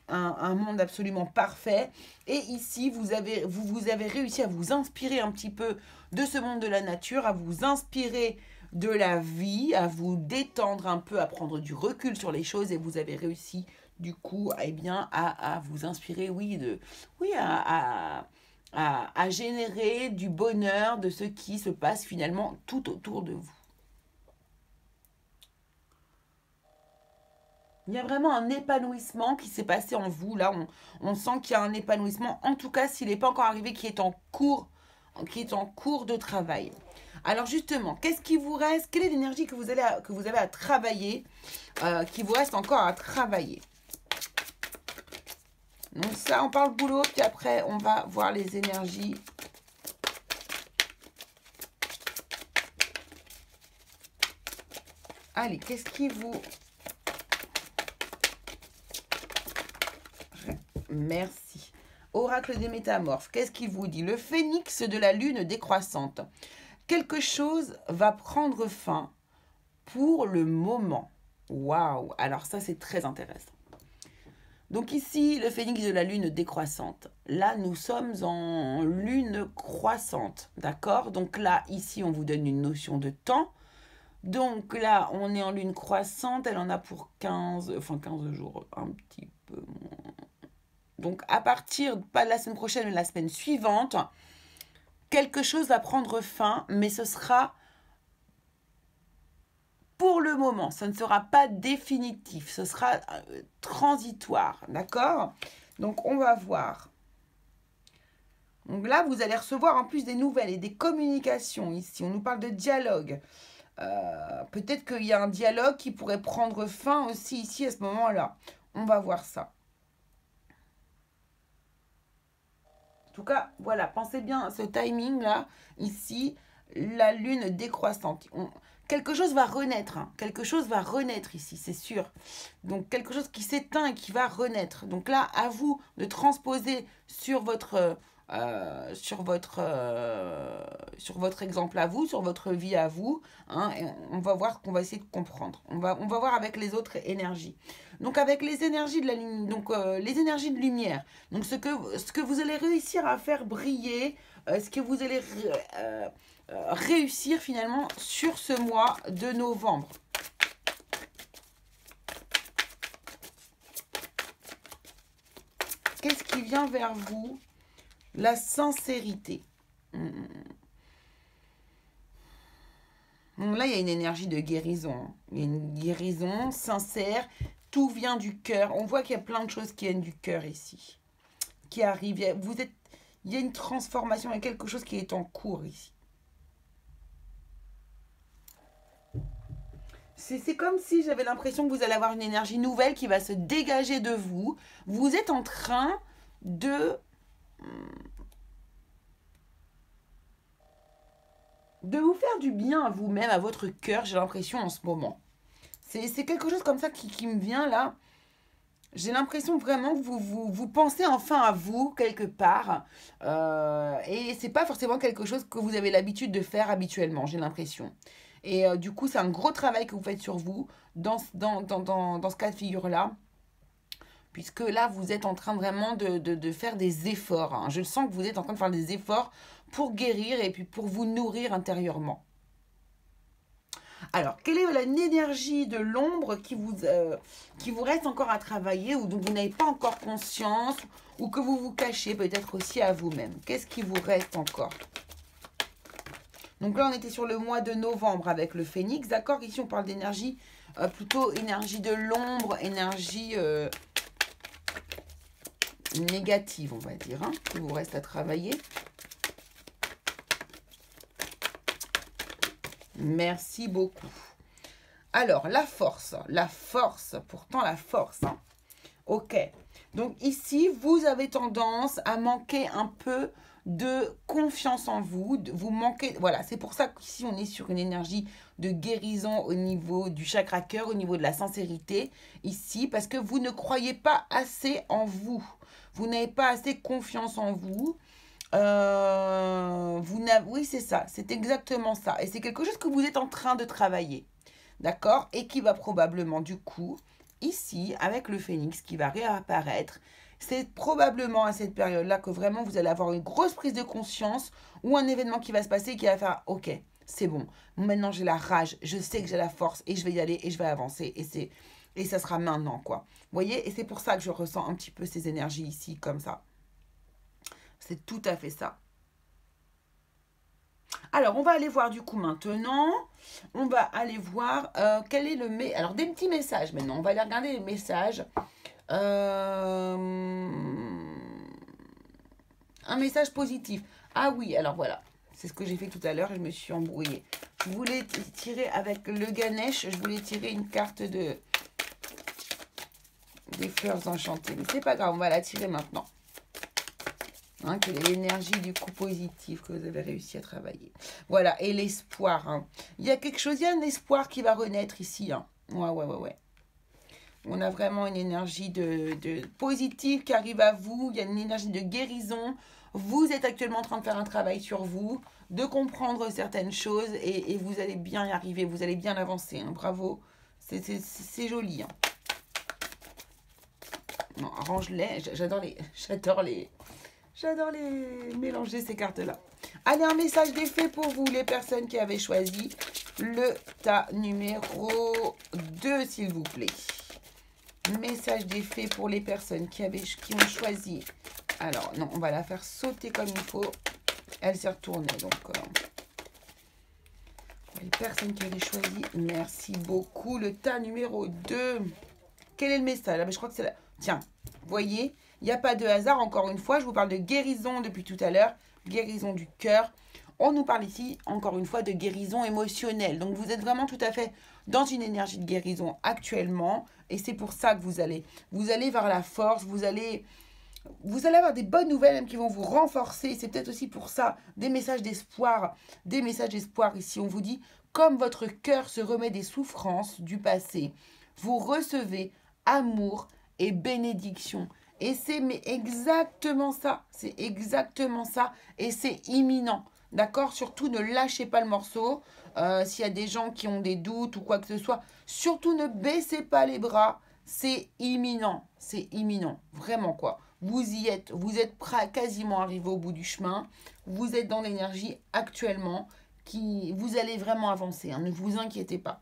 monde absolument parfait. Et ici, vous avez réussi à vous inspirer un petit peu de ce monde de la nature, à vous inspirer de la vie, à vous détendre un peu, à prendre du recul sur les choses, et vous avez réussi du coup eh bien, à vous inspirer, à générer du bonheur de ce qui se passe finalement tout autour de vous. Il y a vraiment un épanouissement qui s'est passé en vous, là on sent qu'il y a un épanouissement, en tout cas s'il n'est pas encore arrivé, qui est en cours de travail. Alors justement, qu'est-ce qui vous reste? Quelle est l'énergie que vous avez à travailler, qui vous reste encore à travailler? Donc ça, on parle boulot, puis après, on va voir les énergies. Allez, qu'est-ce qui vous... Merci. Oracle des métamorphes, qu'est-ce qu'il vous dit? Le phénix de la lune décroissante. Quelque chose va prendre fin pour le moment. Waouh! Alors ça, c'est très intéressant. Donc ici, le phénix de la lune décroissante. Là, nous sommes en lune croissante. D'accord? Donc là, ici, on vous donne une notion de temps. Donc là, on est en lune croissante. Elle en a pour 15 jours, un petit peu moins. Donc à partir, pas de la semaine prochaine, mais de la semaine suivante, quelque chose va prendre fin, mais ce sera pour le moment. Ce ne sera pas définitif, ce sera transitoire, d'accord? Donc, on va voir. Donc là, vous allez recevoir en plus des nouvelles et des communications ici. On nous parle de dialogue. Peut-être qu'il y a un dialogue qui pourrait prendre fin aussi ici à ce moment-là. On va voir ça. En tout cas, voilà, pensez bien à ce timing-là. Ici, la lune décroissante. Quelque chose va renaître. Hein. Quelque chose va renaître ici, c'est sûr. Donc, quelque chose qui s'éteint et qui va renaître. Donc là, à vous de transposer sur votre exemple à vous, sur votre vie à vous. Hein, et on va voir qu'on va essayer de comprendre. On va voir avec les autres énergies. Donc avec les énergies de la ligne, donc les énergies de lumière. Donc ce que vous allez réussir à faire briller, ce que vous allez réussir finalement sur ce mois de novembre. Qu'est-ce qui vient vers vous? La sincérité. Donc là, il y a une énergie de guérison. Il y a une guérison sincère. Tout vient du cœur. On voit qu'il y a plein de choses qui viennent du cœur ici. Qui arrivent. Il y a une transformation. Il y a quelque chose qui est en cours ici. C'est comme si j'avais l'impression que vous allez avoir une énergie nouvelle qui va se dégager de vous. Vous êtes en train de vous faire du bien à vous-même, à votre cœur, j'ai l'impression en ce moment. C'est quelque chose comme ça qui me vient là. J'ai l'impression vraiment que vous pensez enfin à vous quelque part. Et c'est pas forcément quelque chose que vous avez l'habitude de faire habituellement, j'ai l'impression. Et du coup, c'est un gros travail que vous faites sur vous dans ce cas de figure-là. Puisque là, vous êtes en train vraiment de faire des efforts. Hein. Je sens que vous êtes en train de faire des efforts pour guérir et puis pour vous nourrir intérieurement. Alors, quelle est l'énergie de l'ombre qui vous reste encore à travailler ou dont vous n'avez pas encore conscience ou que vous vous cachez peut-être aussi à vous-même? Qu'est-ce qui vous reste encore? Donc là, on était sur le mois de novembre avec le phénix, d'accord? Ici, on parle d'énergie, plutôt énergie de l'ombre, énergie négative, on va dire, hein, qui vous reste à travailler. Merci beaucoup. Alors, la force, pourtant la force. Hein. Ok. Donc ici, vous avez tendance à manquer un peu de confiance en vous. Vous manquez, voilà, c'est pour ça qu'ici, on est sur une énergie de guérison au niveau du chakra cœur, au niveau de la sincérité, ici, parce que vous ne croyez pas assez en vous. Vous n'avez pas assez confiance en vous. Oui, c'est ça, c'est exactement ça. Et c'est quelque chose que vous êtes en train de travailler, d'accord? Et qui va probablement, du coup, ici, avec le phénix qui va réapparaître, c'est probablement à cette période-là que vraiment vous allez avoir une grosse prise de conscience ou un événement qui va se passer qui va faire, ok, c'est bon, maintenant j'ai la rage, je sais que j'ai la force et je vais y aller et je vais avancer et ça sera maintenant, quoi. Vous voyez? Et c'est pour ça que je ressens un petit peu ces énergies ici, comme ça. C'est tout à fait ça. Alors, on va aller voir du coup maintenant. On va aller voir quel est le... Alors, des petits messages maintenant. On va aller regarder les messages. Un message positif. Ah oui, alors voilà. C'est ce que j'ai fait tout à l'heure et je me suis embrouillée. Je voulais tirer avec le Ganesh. Je voulais tirer une carte des fleurs enchantées. Mais c'est pas grave, on va la tirer maintenant. Hein, quelle est l'énergie du coup positive que vous avez réussi à travailler. Voilà, et l'espoir. Hein. Il y a quelque chose, il y a un espoir qui va renaître ici. Hein. Ouais. On a vraiment une énergie de positive qui arrive à vous. Il y a une énergie de guérison. Vous êtes actuellement en train de faire un travail sur vous, de comprendre certaines choses et vous allez bien y arriver, vous allez bien avancer. Hein. Bravo, c'est joli. Hein. Non, arrange-les, j'adore les mélanger ces cartes-là. Allez, un message d'effet pour vous, les personnes qui avaient choisi le tas numéro 2, s'il vous plaît. Message d'effet pour les personnes qui ont choisi. Alors, non, on va la faire sauter comme il faut. Elle s'est retournée, donc... les personnes qui avaient choisi, merci beaucoup. Le tas numéro 2. Quel est le message? Ah, mais je crois que c'est là. Tiens, vous voyez, Il n'y a pas de hasard, encore une fois, je vous parle de guérison depuis tout à l'heure, guérison du cœur. On nous parle ici, encore une fois, de guérison émotionnelle. Donc, vous êtes vraiment tout à fait dans une énergie de guérison actuellement. Et c'est pour ça que vous allez vers la force, vous allez avoir des bonnes nouvelles même qui vont vous renforcer. C'est peut-être aussi pour ça des messages d'espoir. Des messages d'espoir ici. On vous dit, comme votre cœur se remet des souffrances du passé, vous recevez amour et bénédiction. Et c'est exactement ça. C'est exactement ça. Et c'est imminent. D'accord? Surtout ne lâchez pas le morceau. S'il y a des gens qui ont des doutes ou quoi que ce soit, surtout ne baissez pas les bras. C'est imminent. C'est imminent. Vraiment quoi. Vous y êtes. Vous êtes quasiment arrivé au bout du chemin. Vous êtes dans l'énergie actuellement. Vous allez vraiment avancer. Hein, ne vous inquiétez pas.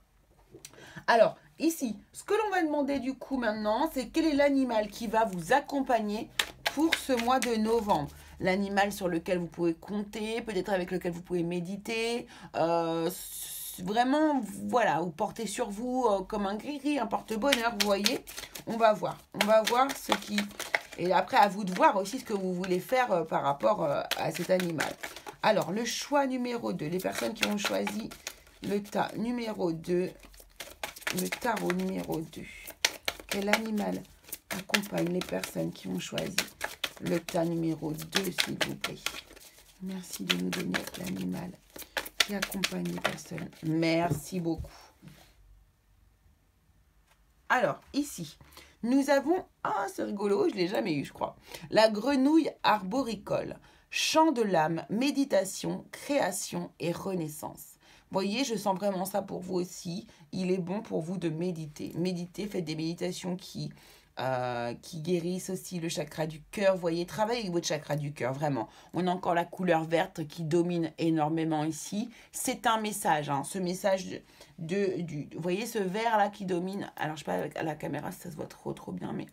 Alors, ici, ce que l'on va demander du coup maintenant, c'est quel est l'animal qui va vous accompagner pour ce mois de novembre. L'animal sur lequel vous pouvez compter, peut-être avec lequel vous pouvez méditer. Vraiment, voilà, vous portez sur vous comme un gris-gris, un porte-bonheur, vous voyez. On va voir ce qui... Et après, à vous de voir aussi ce que vous voulez faire par rapport à cet animal. Alors, le choix numéro 2, les personnes qui ont choisi le tas numéro 2, le tarot numéro 2. Quel animal accompagne les personnes qui ont choisi le tas numéro 2, s'il vous plaît? Merci de nous donner l'animal qui accompagne les personnes. Merci beaucoup. Alors, ici, nous avons... Ah, c'est rigolo, je ne l'ai jamais eu, je crois. La grenouille arboricole. Chant de l'âme, méditation, création et renaissance. Voyez, je sens vraiment ça pour vous aussi. Il est bon pour vous de méditer. Méditer, faites des méditations qui guérissent aussi le chakra du cœur. Voyez, travaillez avec votre chakra du cœur, vraiment. On a encore la couleur verte qui domine énormément ici. C'est un message, hein, ce message vous voyez ce vert là qui domine. Alors, je ne sais pas, à la caméra, ça se voit trop bien, mais...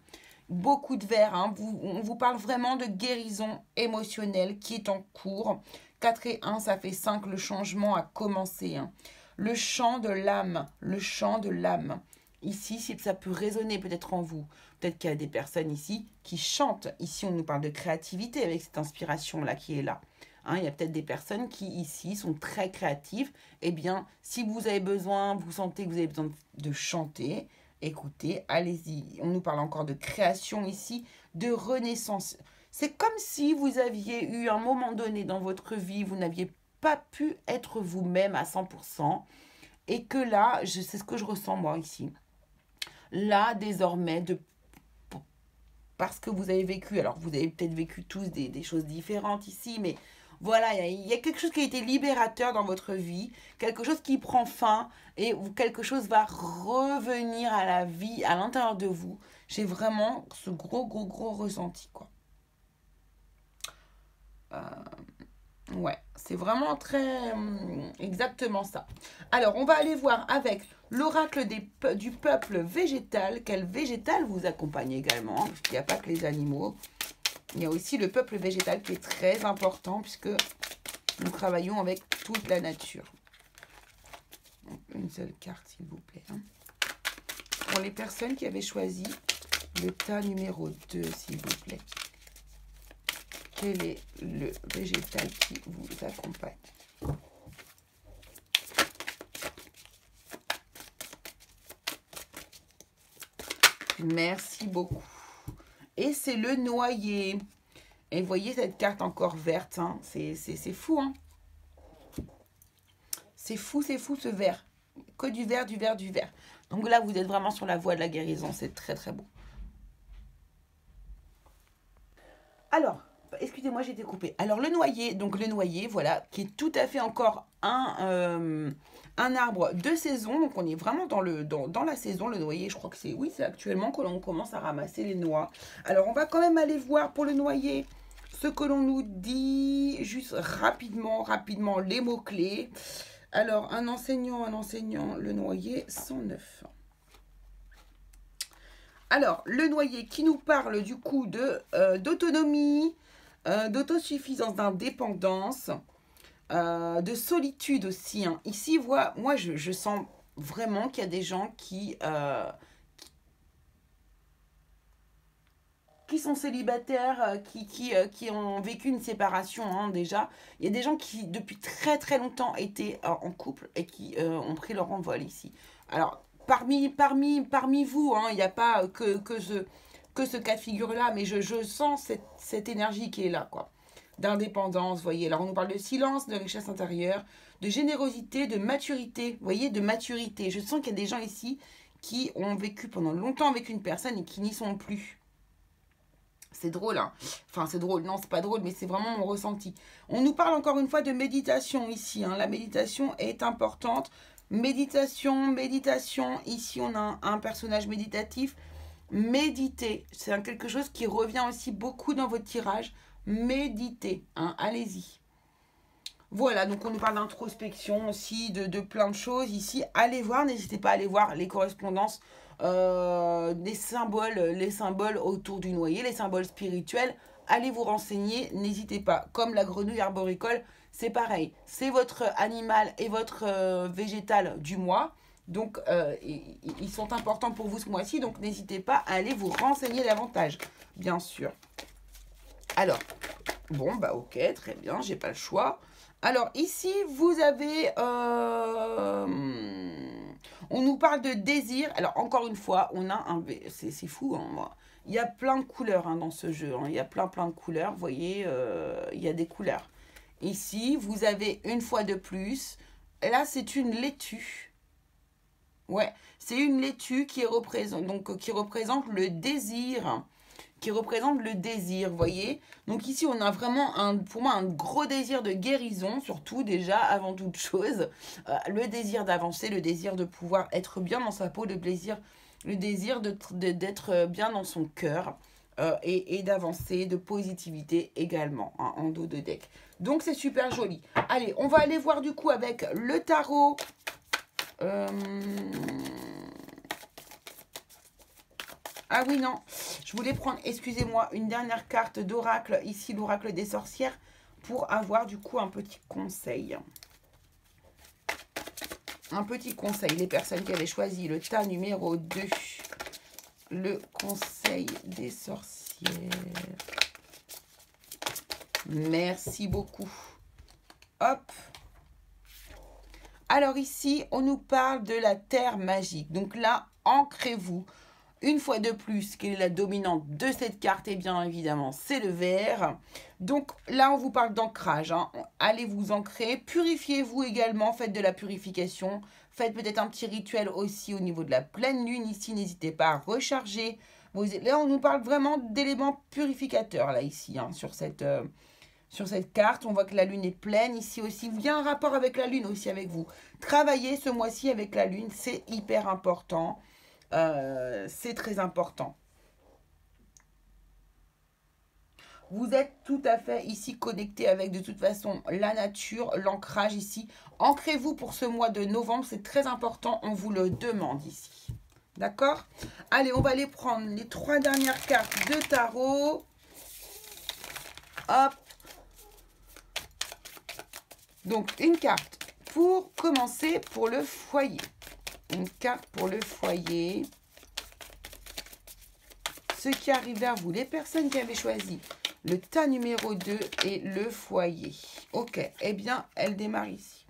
Beaucoup de vert, hein. On vous parle vraiment de guérison émotionnelle qui est en cours. 4 et 1, ça fait 5, le changement a commencé. Hein. Le chant de l'âme, le chant de l'âme. Ici, ça peut résonner peut-être en vous. Peut-être qu'il y a des personnes ici qui chantent. Ici, on nous parle de créativité avec cette inspiration-là qui est là. Hein, il y a peut-être des personnes qui, ici, sont très créatives. Eh bien, si vous avez besoin, vous sentez que vous avez besoin de chanter... Écoutez, allez-y. On nous parle encore de création ici, de renaissance. C'est comme si vous aviez eu un moment donné dans votre vie, vous n'aviez pas pu être vous-même à 100%. Et que là, c'est ce que je ressens moi ici. Là, désormais, parce que vous avez vécu, alors vous avez peut-être vécu tous des choses différentes ici, mais... Voilà, il y a quelque chose qui a été libérateur dans votre vie, quelque chose qui prend fin et où quelque chose va revenir à la vie à l'intérieur de vous. J'ai vraiment ce gros ressenti, quoi. Ouais, c'est vraiment très... exactement ça. Alors, on va aller voir avec l'oracle du peuple végétal. Quel végétal vous accompagne également, parce qu'il n'y a pas que les animaux. Il y a aussi le peuple végétal qui est très important puisque nous travaillons avec toute la nature. Donc, une seule carte, s'il vous plaît. Hein. Pour les personnes qui avaient choisi le tas numéro 2, s'il vous plaît. Quel est le végétal qui vous accompagne? Merci beaucoup. Et c'est le noyer. Et vous voyez cette carte encore verte. Hein, c'est fou. Hein. C'est fou ce vert. Que du vert. Donc là, vous êtes vraiment sur la voie de la guérison. C'est très beau. Alors, excusez-moi, j'ai été coupée. Alors le noyer, voilà, qui est tout à fait encore un arbre de saison. Donc on est vraiment dans la saison. Le noyer, je crois que c'est actuellement que l'on commence à ramasser les noix. Alors on va quand même aller voir pour le noyer ce que l'on nous dit, juste rapidement, les mots-clés. Alors un enseignant, le noyer 109. Alors, le noyer qui nous parle du coup d'autonomie, d'autosuffisance, d'indépendance, de solitude aussi. Hein. Ici, moi, je sens vraiment qu'il y a des gens qui qui sont célibataires, qui ont vécu une séparation hein, déjà. Il y a des gens qui, depuis très très longtemps, étaient en couple et qui ont pris leur envol ici. Alors, parmi vous, hein, il n'y a pas que ce cas de figure-là, mais je sens cette énergie qui est là, quoi. D'indépendance, vous voyez. Alors, on nous parle de silence, de richesse intérieure, de générosité, de maturité, vous voyez, de maturité. Je sens qu'il y a des gens ici qui ont vécu pendant longtemps avec une personne et qui n'y sont plus. C'est drôle, hein. Enfin, c'est drôle. Non, c'est pas drôle, mais c'est vraiment mon ressenti. On nous parle encore une fois de méditation ici. Hein. La méditation est importante. Méditation, méditation. Ici, on a un personnage méditatif. Méditer, c'est quelque chose qui revient aussi beaucoup dans votre tirage. Méditer, hein. Allez-y. Voilà, donc on nous parle d'introspection aussi, de plein de choses ici. Allez voir, n'hésitez pas à aller voir les correspondances, les symboles autour du noyer, les symboles spirituels. Allez vous renseigner, n'hésitez pas. Comme la grenouille arboricole, c'est pareil. C'est votre animal et votre végétal du mois. Donc, ils sont importants pour vous ce mois-ci. Donc, n'hésitez pas à aller vous renseigner davantage, bien sûr. Alors, bon, bah ok, très bien, j'ai pas le choix. Alors, ici, vous avez... on nous parle de désir. Alors, encore une fois, on a un... C'est fou, hein, moi. Il y a plein de couleurs hein, dans ce jeu. Hein. Il y a plein de couleurs. Vous voyez, il y a des couleurs. Ici, vous avez une fois de plus. Là, c'est une laitue. Ouais, c'est une laitue qui représente le désir. Qui représente le désir, vous voyez. Donc ici, on a vraiment, pour moi, un gros désir de guérison, surtout déjà, avant toute chose. Le désir d'avancer, le désir de pouvoir être bien dans sa peau, le désir d'être bien dans son cœur et d'avancer, de positivité également, hein, en dos de deck. Donc c'est super joli. Allez, on va aller voir du coup avec le tarot. Ah oui, non, je voulais prendre, excusez-moi, une dernière carte d'oracle, ici l'oracle des sorcières, pour avoir du coup un petit conseil. Un petit conseil, les personnes qui avaient choisi le tas numéro 2, le conseil des sorcières. Merci beaucoup. Hop. Alors ici, on nous parle de la terre magique. Donc là, ancrez-vous. Une fois de plus, quelle est la dominante de cette carte? Et bien évidemment, c'est le vert. Donc là, on vous parle d'ancrage. Hein. Allez vous ancrer. Purifiez-vous également. Faites de la purification. Faites peut-être un petit rituel aussi au niveau de la pleine lune. Ici, n'hésitez pas à recharger. Là, on nous parle vraiment d'éléments purificateurs, là, ici, hein, sur cette carte. On voit que la lune est pleine. Ici aussi, il y a un rapport avec la lune aussi avec vous. Travaillez ce mois-ci avec la lune. C'est hyper important. C'est très important. Vous êtes tout à fait ici connecté avec de toute façon la nature, l'ancrage ici. Ancrez-vous pour ce mois de novembre, c'est très important, on vous le demande ici. D'accord? Allez, on va aller prendre les 3 dernières cartes de tarot. Hop. Donc, une carte pour commencer pour le foyer. Une carte pour le foyer. Ce qui arrive vers vous, les personnes qui avaient choisi le tas numéro 2 et le foyer. Ok, eh bien, elle démarre ici.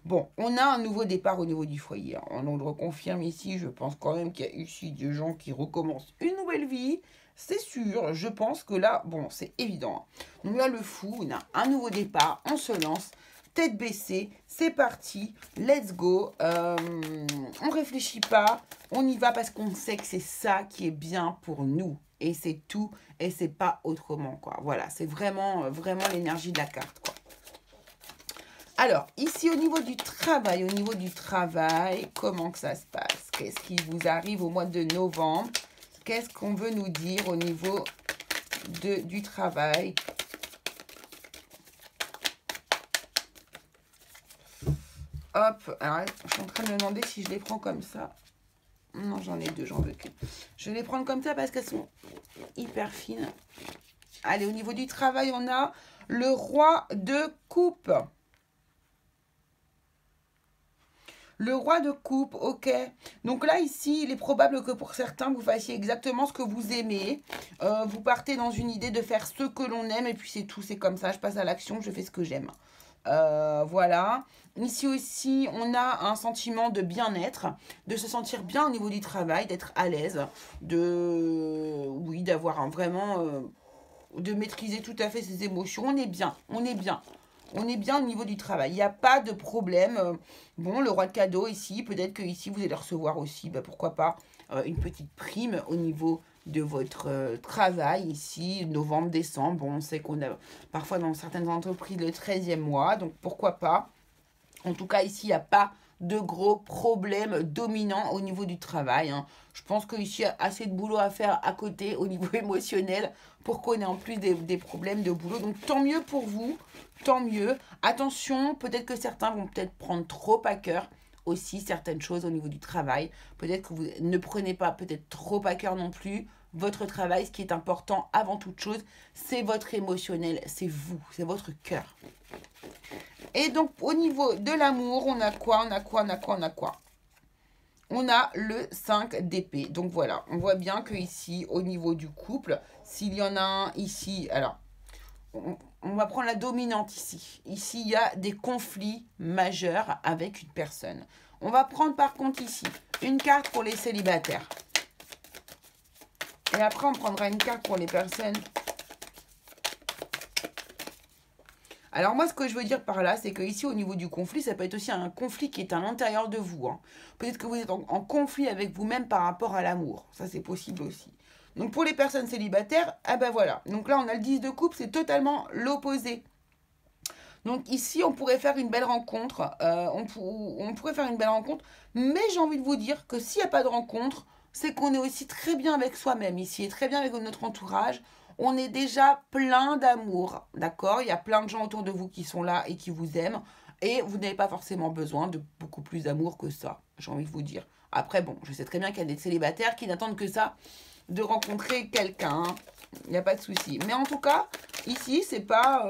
Bon, on a un nouveau départ au niveau du foyer. On le reconfirme ici. Je pense quand même qu'il y a ici des gens qui recommencent une nouvelle vie. C'est sûr, je pense que là, bon, c'est évident. Donc là, le fou, on a un nouveau départ. On se lance. Tête baissée, c'est parti, let's go, on réfléchit pas, on y va parce qu'on sait que c'est ça qui est bien pour nous, et c'est tout, et c'est pas autrement, quoi, voilà, c'est vraiment l'énergie de la carte, quoi. Alors, ici, au niveau du travail, comment que ça se passe? Qu'est-ce qui vous arrive au mois de novembre? Qu'est-ce qu'on veut nous dire au niveau du travail? Hop, alors je suis en train de me demander si je les prends comme ça. Non, j'en ai 2, j'en veux qu'une. Je vais les prendre comme ça parce qu'elles sont hyper fines. Allez, au niveau du travail, on a le roi de coupe. Le roi de coupe, ok. Donc là, ici, il est probable que pour certains, vous fassiez exactement ce que vous aimez. Vous partez dans une idée de faire ce que l'on aime et puis c'est tout, c'est comme ça, je passe à l'action, je fais ce que j'aime. Voilà. Ici aussi, on a un sentiment de bien-être, de se sentir bien au niveau du travail, d'être à l'aise, oui, d'avoir vraiment, de maîtriser tout à fait ses émotions. On est bien, on est bien. On est bien au niveau du travail. Il n'y a pas de problème. Bon, le roi de cadeau ici, peut-être que ici vous allez recevoir aussi, pourquoi pas, une petite prime au niveau de votre travail ici, novembre, décembre. Bon, on sait qu'on a parfois dans certaines entreprises le 13e mois, donc pourquoi pas. En tout cas, ici, il n'y a pas de gros problèmes dominants au niveau du travail. Hein. Je pense qu'ici, il y a assez de boulot à faire à côté au niveau émotionnel pour qu'on ait en plus des problèmes de boulot. Donc, tant mieux pour vous, tant mieux. Attention, peut-être que certains vont peut-être prendre trop à cœur aussi certaines choses au niveau du travail. Peut-être que vous ne prenez pas peut-être trop à cœur non plus votre travail. Ce qui est important avant toute chose, c'est votre émotionnel, c'est vous, c'est votre cœur. Et donc, au niveau de l'amour, on a quoi? On a quoi? On a quoi? On a quoi? On a le 5 d'épée. Donc, voilà. On voit bien que ici, au niveau du couple, s'il y en a un ici... Alors, on va prendre la dominante ici. Ici, il y a des conflits majeurs avec une personne. On va prendre, par contre, ici, une carte pour les célibataires. Et après, on prendra une carte pour les personnes... Alors moi, ce que je veux dire par là, c'est que ici, au niveau du conflit, ça peut être aussi un conflit qui est à l'intérieur de vous. Hein. Peut-être que vous êtes en conflit avec vous-même par rapport à l'amour. Ça, c'est possible aussi. Donc pour les personnes célibataires, ah ben voilà. Donc là, on a le 10 de coupe, c'est totalement l'opposé. Donc ici, on pourrait faire une belle rencontre. On pourrait faire une belle rencontre. Mais j'ai envie de vous dire que s'il n'y a pas de rencontre, c'est qu'on est aussi très bien avec soi-même ici et très bien avec notre entourage. On est déjà plein d'amour, d'accord? Il y a plein de gens autour de vous qui sont là et qui vous aiment. Et vous n'avez pas forcément besoin de beaucoup plus d'amour que ça, j'ai envie de vous dire. Après, bon, je sais très bien qu'il y a des célibataires qui n'attendent que ça, de rencontrer quelqu'un. Il n'y a pas de souci. Mais en tout cas, ici, c'est pas...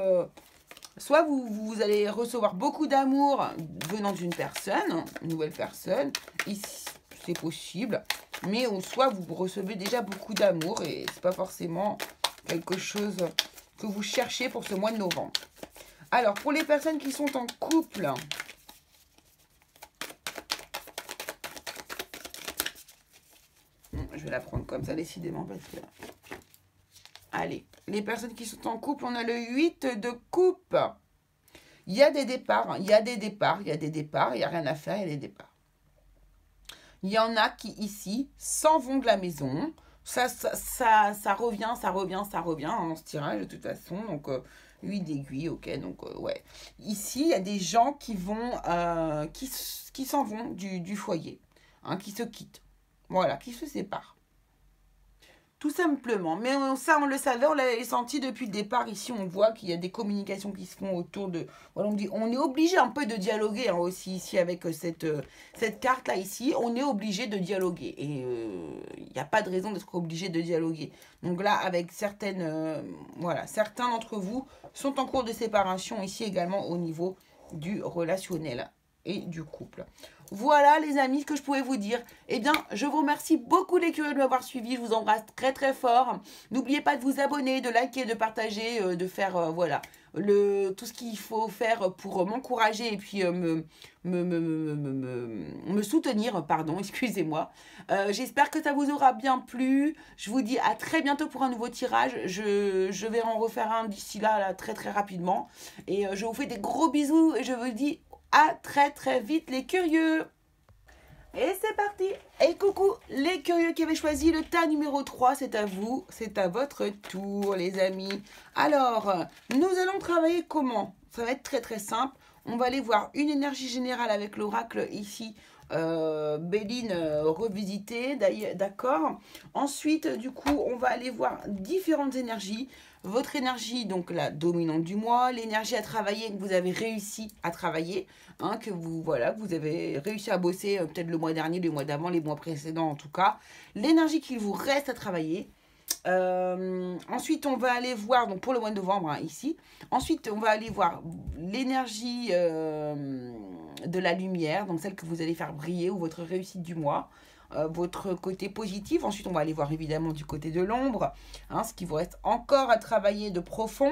soit vous allez recevoir beaucoup d'amour venant d'une personne, une nouvelle personne. Ici, c'est possible. Mais soit vous recevez déjà beaucoup d'amour et c'est pas forcément... quelque chose que vous cherchez pour ce mois de novembre. Alors, pour les personnes qui sont en couple, je vais la prendre comme ça, décidément, parce que... Allez, les personnes qui sont en couple, on a le 8 de coupe. Il y a des départs, il y a des départs, il y a des départs, il n'y a rien à faire, il y a des départs. Il y en a qui, ici, s'en vont de la maison. Ça revient, ça revient dans ce tirage de toute façon. Donc, 8 d'aiguilles, ok. Donc, ouais. Ici, il y a des gens qui vont, qui s'en vont du foyer, hein, qui se quittent. Voilà, qui se séparent. Tout simplement. Mais ça, on le savait, on l'avait senti depuis le départ. Ici, on voit qu'il y a des communications qui se font autour de... Voilà, on est obligé un peu de dialoguer hein, aussi ici avec cette carte-là ici. On est obligé de dialoguer. Et il n'y a pas de raison d'être obligé de dialoguer. Donc là, avec certaines... voilà, certains d'entre vous sont en cours de séparation ici également au niveau du relationnel et du couple. Voilà les amis, ce que je pouvais vous dire. Eh bien, je vous remercie beaucoup les curieux de m'avoir suivi. Je vous embrasse très très fort. N'oubliez pas de vous abonner, de liker, de partager, de faire voilà tout ce qu'il faut faire pour m'encourager et puis me soutenir, pardon, excusez-moi. J'espère que ça vous aura bien plu. Je vous dis à très bientôt pour un nouveau tirage. Je vais en refaire un d'ici là très très rapidement. Et je vous fais des gros bisous et je vous dis à très très vite les curieux. Et c'est parti. Et coucou les curieux qui avaient choisi le tas numéro 3, c'est à vous, c'est à votre tour les amis. Alors, nous allons travailler comment? Ça va être très très simple. On va aller voir une énergie générale avec l'oracle ici. Béline revisitée, d'accord. Ensuite, du coup, on va aller voir différentes énergies. Votre énergie, donc la dominante du mois, l'énergie à travailler que vous avez réussi à travailler, hein, que vous avez réussi à bosser peut-être le mois dernier, le mois d'avant, les mois précédents en tout cas. L'énergie qu'il vous reste à travailler. Ensuite, on va aller voir, donc pour le mois de novembre, hein, ici. Ensuite, on va aller voir l'énergie de la lumière, donc celle que vous allez faire briller ou votre réussite du mois. Votre côté positif. Ensuite, on va aller voir évidemment du côté de l'ombre, hein, ce qui vous reste encore à travailler de profond.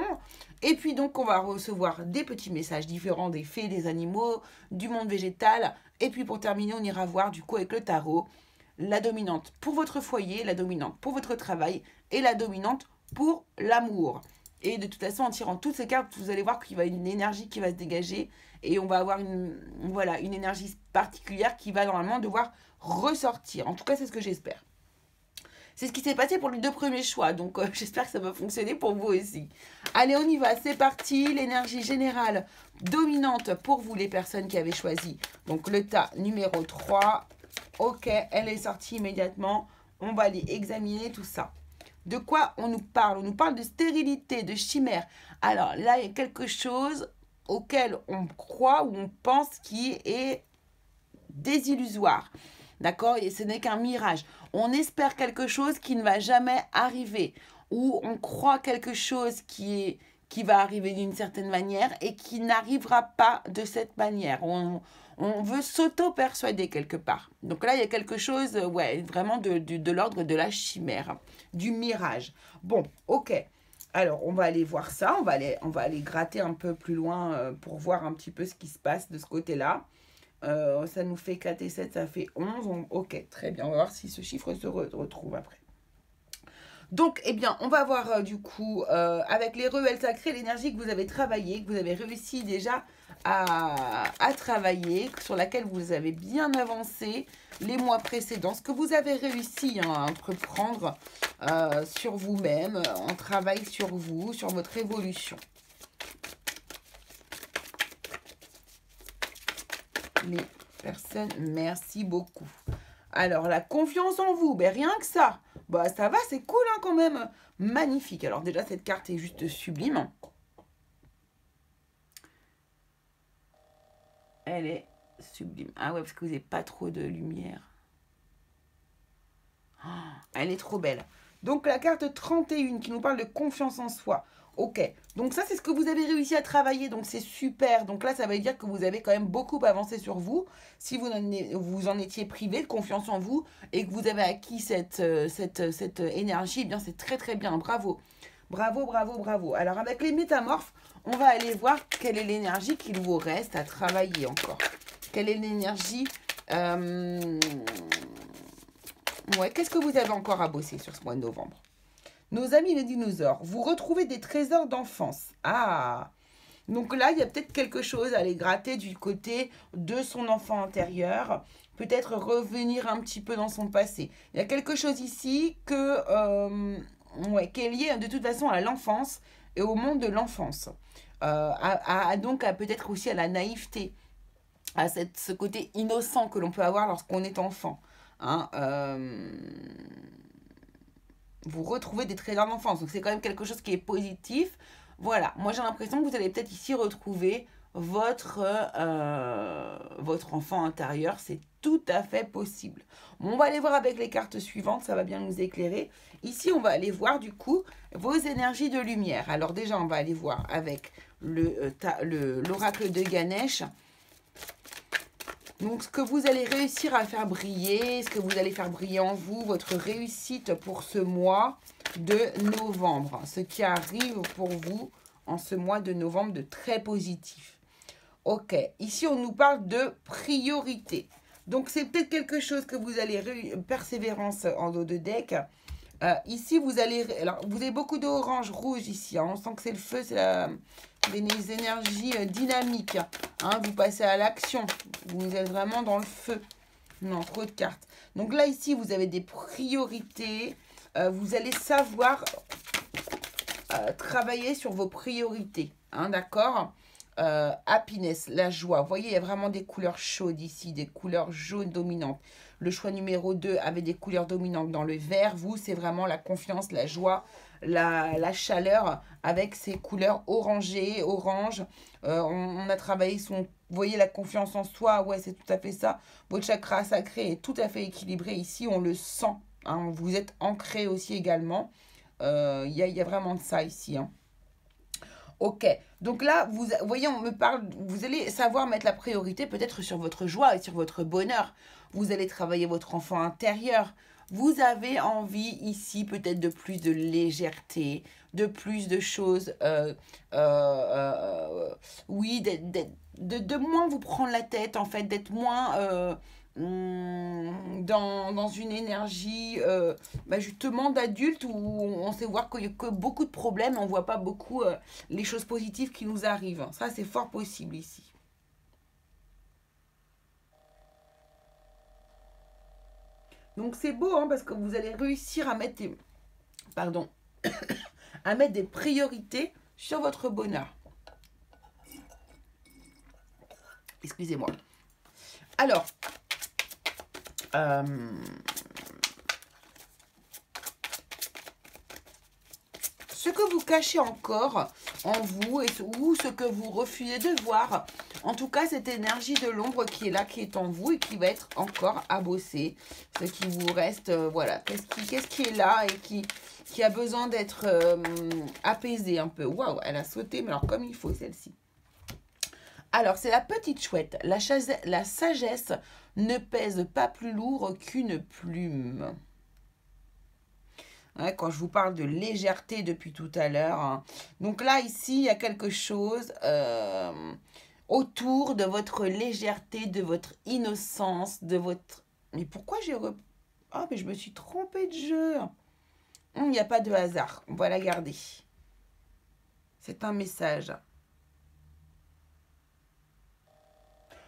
Et puis donc, on va recevoir des petits messages différents des fées, des animaux, du monde végétal. Et puis pour terminer, on ira voir du coup avec le tarot, la dominante pour votre foyer, la dominante pour votre travail et la dominante pour l'amour. Et de toute façon, en tirant toutes ces cartes, vous allez voir qu'il va y avoir une énergie qui va se dégager et on va avoir une énergie particulière qui va normalement devoir ressortir. En tout cas, c'est ce que j'espère. C'est ce qui s'est passé pour les 2 premiers choix, donc j'espère que ça va fonctionner pour vous aussi. Allez, on y va, c'est parti. L'énergie générale dominante pour vous, les personnes qui avaient choisi. Donc le tas numéro 3. Ok, elle est sortie immédiatement. On va aller examiner tout ça. De quoi on nous parle? On nous parle de stérilité, de chimère. Alors là, il y a quelque chose auquel on croit ou on pense qui est désillusoire. D'accord? Et ce n'est qu'un mirage. On espère quelque chose qui ne va jamais arriver. Ou on croit quelque chose qui va arriver d'une certaine manière et qui n'arrivera pas de cette manière. On veut s'auto-persuader quelque part. Donc là, il y a quelque chose, ouais, vraiment de l'ordre de la chimère, du mirage. Bon, ok. Alors, on va aller voir ça. On va aller gratter un peu plus loin pour voir un petit peu ce qui se passe de ce côté-là. Ça nous fait 4 et 7, ça fait 11. Ok, très bien. On va voir si ce chiffre se retrouve après. Donc, eh bien, on va voir du coup, avec les ruelles sacrées, l'énergie que vous avez travaillée, que vous avez réussi déjà à travailler, sur laquelle vous avez bien avancé les mois précédents, ce que vous avez réussi à entreprendre sur vous-même, en travail sur vous, sur votre évolution. Les personnes, merci beaucoup. Alors, la confiance en vous, ben rien que ça. Bah, ça va, c'est cool hein, quand même. Magnifique. Alors déjà, cette carte est juste sublime. Elle est sublime. Ah ouais, parce que vous n'avez pas trop de lumière. Oh, elle est trop belle. Donc, la carte 31 qui nous parle de confiance en soi. Ok, donc ça c'est ce que vous avez réussi à travailler, donc c'est super. Donc là ça veut dire que vous avez quand même beaucoup avancé sur vous. Si vous en étiez privé de confiance en vous et que vous avez acquis cette énergie, eh bien c'est très très bien, bravo. Bravo, bravo, bravo. Alors avec les métamorphes, on va aller voir quelle est l'énergie qu'il vous reste à travailler encore. Quelle est l'énergie ouais, qu'est-ce que vous avez encore à bosser sur ce mois de novembre? Nos amis les dinosaures, vous retrouvez des trésors d'enfance. Ah! Donc là, il y a peut-être quelque chose à aller gratter du côté de son enfant intérieur. Peut-être revenir un petit peu dans son passé. Il y a quelque chose ici qui est lié de toute façon à l'enfance et au monde de l'enfance. Donc peut-être aussi à la naïveté, à ce côté innocent que l'on peut avoir lorsqu'on est enfant. Hein, vous retrouvez des trésors d'enfance. Donc, c'est quand même quelque chose qui est positif. Voilà. Moi, j'ai l'impression que vous allez peut-être ici retrouver votre enfant intérieur. C'est tout à fait possible. Bon, on va aller voir avec les cartes suivantes. Ça va bien nous éclairer. Ici, on va aller voir, du coup, vos énergies de lumière. Alors, déjà, on va aller voir avec l'oracle de Ganesh. Donc, ce que vous allez réussir à faire briller, ce que vous allez faire briller en vous, votre réussite pour ce mois de novembre. Ce qui arrive pour vous en ce mois de novembre de très positif. Ok, ici on nous parle de priorité. Donc, c'est peut-être quelque chose que vous allez persévérance en dos de deck. Ici, vous allez... Alors, vous avez beaucoup d'orange, rouge ici. Hein, on sent que c'est le feu, c'est les énergies dynamiques. Hein, vous passez à l'action. Vous êtes vraiment dans le feu. Non, trop de cartes. Donc là, ici, vous avez des priorités. Vous allez savoir travailler sur vos priorités. Hein, d'accord? Happiness, la joie. Vous voyez, il y a vraiment des couleurs chaudes ici, des couleurs jaunes dominantes. Le choix numéro 2 avait des couleurs dominantes dans le vert. Vous, c'est vraiment la confiance, la joie, la chaleur avec ces couleurs orangées, orange. On a travaillé son... Vous voyez la confiance en soi, ouais, c'est tout à fait ça. Votre chakra sacré est tout à fait équilibré ici, on le sent. Hein, vous êtes ancré aussi également. Il y a vraiment de ça ici. Hein. Ok, donc là, vous voyez, on me parle, vous allez savoir mettre la priorité peut-être sur votre joie et sur votre bonheur. Vous allez travailler votre enfant intérieur. Vous avez envie ici peut-être de plus de légèreté, de plus de choses, oui, de moins vous prendre la tête en fait, d'être moins dans une énergie justement d'adulte où on sait voir qu'il y a que beaucoup de problèmes, on ne voit pas beaucoup les choses positives qui nous arrivent. Ça, c'est fort possible ici. Donc c'est beau hein, parce que vous allez réussir à mettre des, pardon, à mettre des priorités sur votre bonheur. Excusez-moi. Alors, ce que vous cachez encore en vous ou ce que vous refusez de voir, en tout cas cette énergie de l'ombre qui est là, qui est en vous et qui va être encore à bosser. Ce qui vous reste, voilà, qu'est-ce qui est là et qui a besoin d'être apaisé un peu. Waouh, elle a sauté, mais alors comme il faut celle-ci. Alors, c'est la petite chouette. La sagesse ne pèse pas plus lourd qu'une plume. Ouais, quand je vous parle de légèreté depuis tout à l'heure. Hein. Donc là, ici, il y a quelque chose autour de votre légèreté, de votre innocence, de votre... Mais pourquoi j'ai... Ah, mais je me suis trompée de jeu. Il n'y a pas de hasard. On va la garder. C'est un message.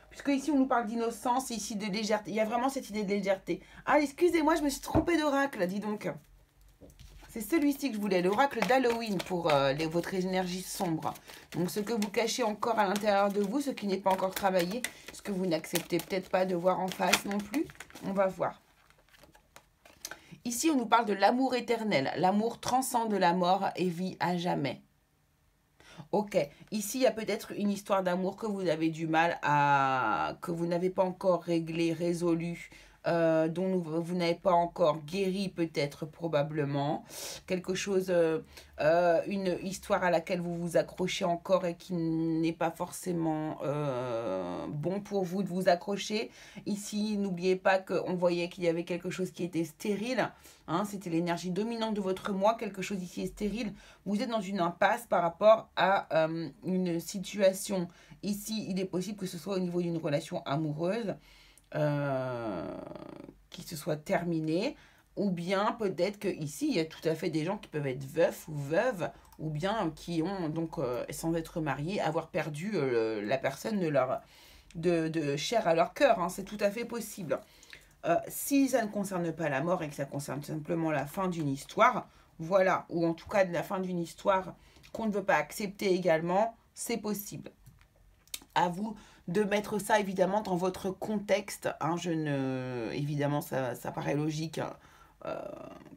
Puisque ici, on nous parle d'innocence, ici de légèreté. Il y a vraiment cette idée de légèreté. Ah, excusez-moi, je me suis trompée d'oracle, dis donc. C'est celui-ci que je voulais, l'oracle d'Halloween pour votre énergie sombre. Donc, ce que vous cachez encore à l'intérieur de vous, ce qui n'est pas encore travaillé, ce que vous n'acceptez peut-être pas de voir en face non plus, on va voir. Ici, on nous parle de l'amour éternel. L'amour transcende la mort et vit à jamais. Ok, ici il y a peut-être une histoire d'amour que vous avez du mal à... que vous n'avez pas encore réglé, résolu, dont vous n'avez pas encore guéri peut-être probablement. Quelque chose, une histoire à laquelle vous vous accrochez encore et qui n'est pas forcément bon pour vous de vous accrocher. Ici, n'oubliez pas qu'on voyait qu'il y avait quelque chose qui était stérile. Hein, c'était l'énergie dominante de votre moi, quelque chose ici est stérile. Vous êtes dans une impasse par rapport à une situation. Ici, il est possible que ce soit au niveau d'une relation amoureuse qui se soit terminée. Ou bien peut-être qu'ici, il y a tout à fait des gens qui peuvent être veufs ou veuves. Ou bien qui ont, donc, sans être mariés, avoir perdu la personne de chair à leur cœur. Hein, c'est tout à fait possible. Si ça ne concerne pas la mort et que ça concerne simplement la fin d'une histoire, voilà, ou en tout cas de la fin d'une histoire qu'on ne veut pas accepter également, c'est possible. À vous de mettre ça évidemment dans votre contexte. Hein, évidemment, ça paraît logique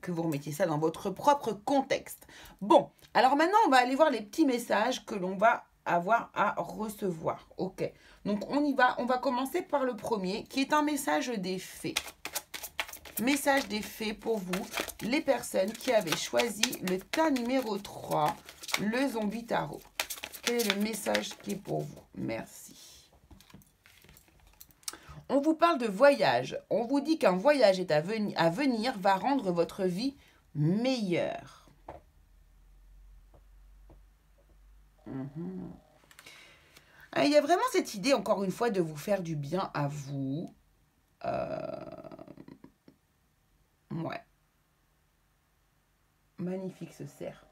que vous remettiez ça dans votre propre contexte. Bon, alors maintenant, on va aller voir les petits messages que l'on va avoir à recevoir. Ok, donc on y va. On va commencer par le premier qui est un message des fées. Message des fées pour vous, les personnes qui avaient choisi le tas numéro 3, le zombie tarot. Quel est le message qui est pour vous? Merci. On vous parle de voyage. On vous dit qu'un voyage est à venir va rendre votre vie meilleure. Il y a vraiment cette idée, encore une fois, de vous faire du bien à vous. Ouais. Magnifique ce cerf.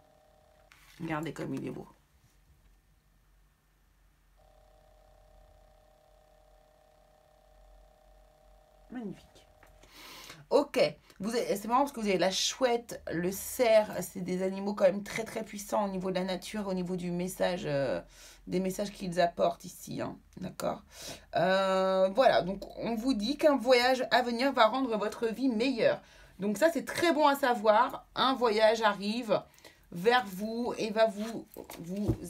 Regardez comme il est beau. Magnifique. Ok, c'est marrant parce que vous avez la chouette, le cerf, c'est des animaux quand même très très puissants au niveau de la nature, au niveau du message, des messages qu'ils apportent ici, hein, d'accord. Voilà, donc on vous dit qu'un voyage à venir va rendre votre vie meilleure. Donc ça c'est très bon à savoir, un voyage arrive vers vous et va vous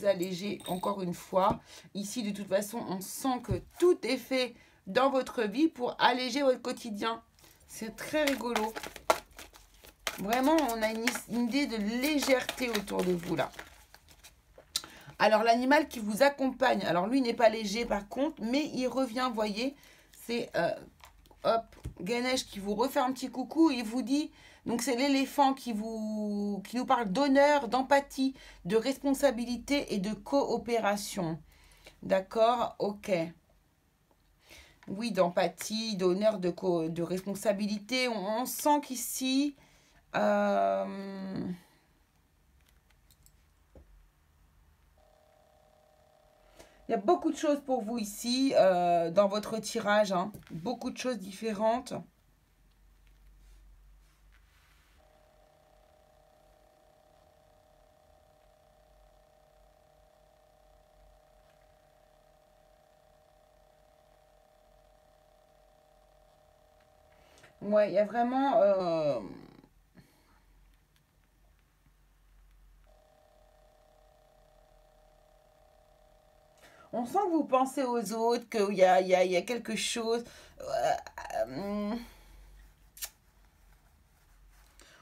alléger encore une fois. Ici de toute façon on sent que tout est fait dans votre vie pour alléger votre quotidien. C'est très rigolo. Vraiment, on a une idée de légèreté autour de vous là. Alors, l'animal qui vous accompagne, alors lui n'est pas léger par contre, mais il revient, vous voyez, c'est, hop, Ganesh qui vous refait un petit coucou, il vous dit, donc c'est l'éléphant qui nous parle d'honneur, d'empathie, de responsabilité et de coopération. D'accord? Ok. Oui, d'empathie, d'honneur, de responsabilité. On sent qu'ici, il y a beaucoup de choses pour vous ici, dans votre tirage, hein. Beaucoup de choses différentes. Ouais, il y a vraiment... on sent que vous pensez aux autres, qu'il y a quelque chose...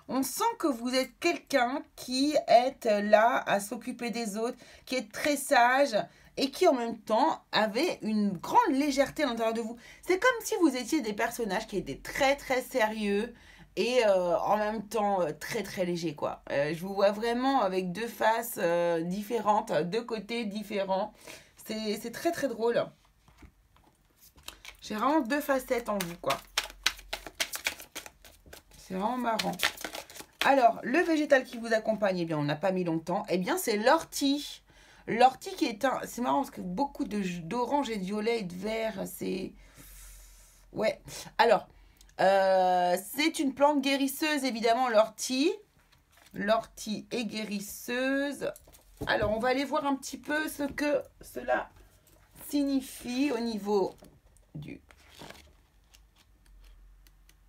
on sent que vous êtes quelqu'un qui est là à s'occuper des autres, qui est très sage et qui en même temps avait une grande légèreté à l'intérieur de vous. C'est comme si vous étiez des personnages qui étaient très très sérieux et en même temps très très légers quoi. Je vous vois vraiment avec deux faces différentes, deux côtés différents. C'est très très drôle. J'ai vraiment deux facettes en vous quoi. C'est vraiment marrant. Alors, le végétal qui vous accompagne, eh bien, on n'a pas mis longtemps. Eh bien, c'est l'ortie. L'ortie qui est un... C'est marrant parce que beaucoup d'orange et de violet et de vert, c'est... Ouais. Alors, c'est une plante guérisseuse, évidemment, l'ortie. L'ortie est guérisseuse. Alors, on va aller voir un petit peu ce que cela signifie au niveau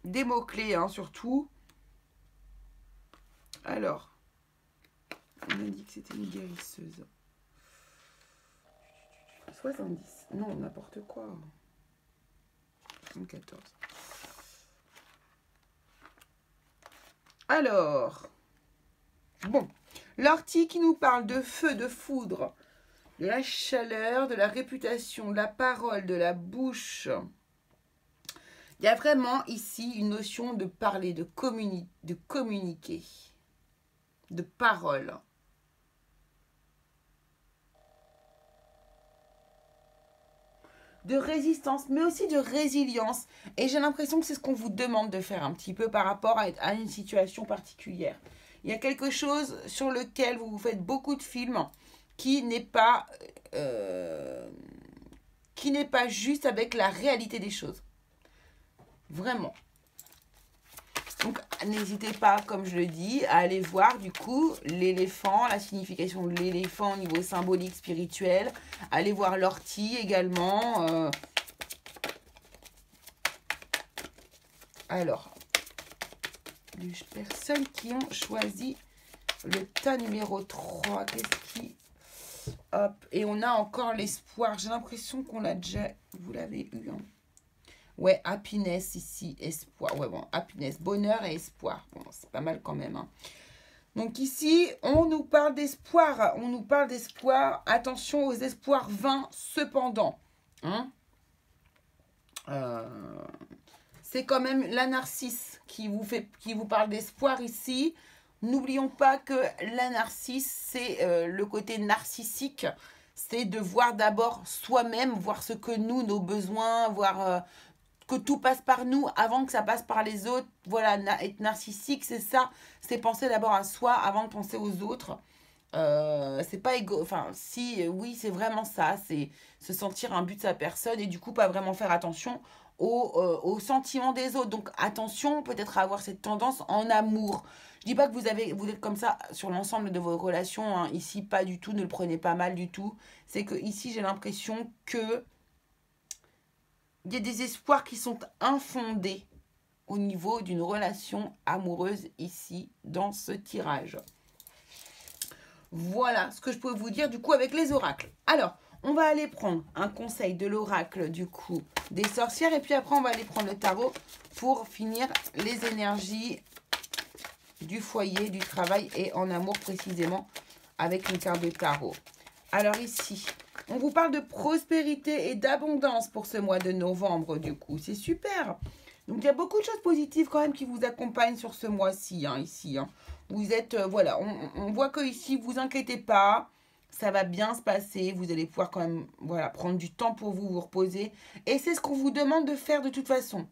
des mots-clés, hein, surtout. Alors, on a dit que c'était une guérisseuse. 70. Non, n'importe quoi. 74. Alors, bon, l'ortie qui nous parle de feu, de foudre, de la chaleur, de la réputation, de la parole, de la bouche. Il y a vraiment ici une notion de parler, de communiquer, de parole. De résistance, mais aussi de résilience. Et j'ai l'impression que c'est ce qu'on vous demande de faire un petit peu par rapport à une situation particulière. Il y a quelque chose sur lequel vous faites beaucoup de films qui n'est pas juste avec la réalité des choses. Vraiment. Donc, n'hésitez pas, comme je le dis, à aller voir, du coup, l'éléphant, la signification de l'éléphant au niveau symbolique, spirituel. Allez voir l'ortie également. Alors, les personnes qui ont choisi le tas numéro 3, qu'est-ce qui... Hop, et on a encore l'espoir. J'ai l'impression qu'on l'a déjà... Vous l'avez eu, hein. Ouais, happiness ici, espoir. Ouais, bon, happiness, bonheur et espoir. Bon, c'est pas mal quand même, hein. Donc ici, on nous parle d'espoir. On nous parle d'espoir. Attention aux espoirs vains, cependant. Hein, c'est quand même la narcisse qui vous parle d'espoir ici. N'oublions pas que la narcisse, c'est le côté narcissique. C'est de voir d'abord soi-même, voir ce que nous, nos besoins, voir... que tout passe par nous avant que ça passe par les autres. Voilà, être narcissique, c'est ça. C'est penser d'abord à soi avant de penser aux autres. C'est pas égo... Enfin, si, oui, c'est vraiment ça. C'est se sentir un but de sa personne et du coup, pas vraiment faire attention aux sentiments des autres. Donc, attention peut-être à avoir cette tendance en amour. Je dis pas que vous êtes comme ça sur l'ensemble de vos relations. Hein. Ici, pas du tout. Ne le prenez pas mal du tout. C'est que ici, j'ai l'impression que il y a des espoirs qui sont infondés au niveau d'une relation amoureuse ici, dans ce tirage. Voilà ce que je peux vous dire du coup avec les oracles. Alors, on va aller prendre un conseil de l'oracle du coup des sorcières. Et puis après, on va aller prendre le tarot pour finir les énergies du foyer, du travail et en amour précisément avec une carte de tarot. Alors ici, on vous parle de prospérité et d'abondance pour ce mois de novembre, du coup. C'est super. Donc, il y a beaucoup de choses positives quand même qui vous accompagnent sur ce mois-ci, hein, ici. Hein. Vous êtes, voilà, on voit que ici, vous inquiétez pas. Ça va bien se passer. Vous allez pouvoir quand même, voilà, prendre du temps pour vous reposer. Et c'est ce qu'on vous demande de faire de toute façon.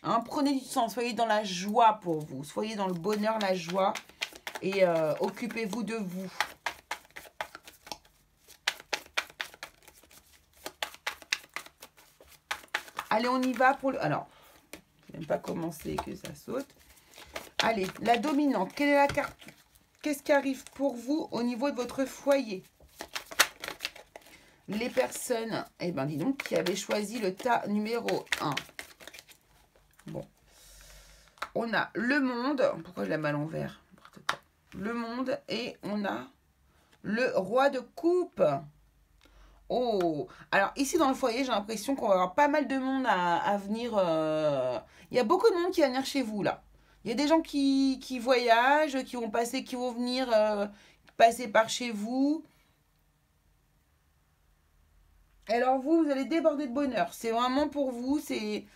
Hein, prenez du temps. Soyez dans la joie pour vous. Soyez dans le bonheur, la joie. Et occupez-vous de vous. Allez, on y va pour le... Alors, je n'ai même pas commencé que ça saute. Allez, la dominante. Quelle est la carte? Qu'est-ce qui arrive pour vous au niveau de votre foyer? Les personnes, eh bien, dis donc, qui avaient choisi le tas numéro 1. Bon. On a le monde. Pourquoi je la mets à l'envers? Le monde. Et on a le roi de coupe. Oh, alors ici dans le foyer, j'ai l'impression qu'on va avoir pas mal de monde à venir. Il y a beaucoup de monde qui va venir chez vous là. Il y a des gens qui voyagent, qui vont passer, qui vont venir passer par chez vous. Alors vous allez déborder de bonheur. C'est vraiment pour vous. C'est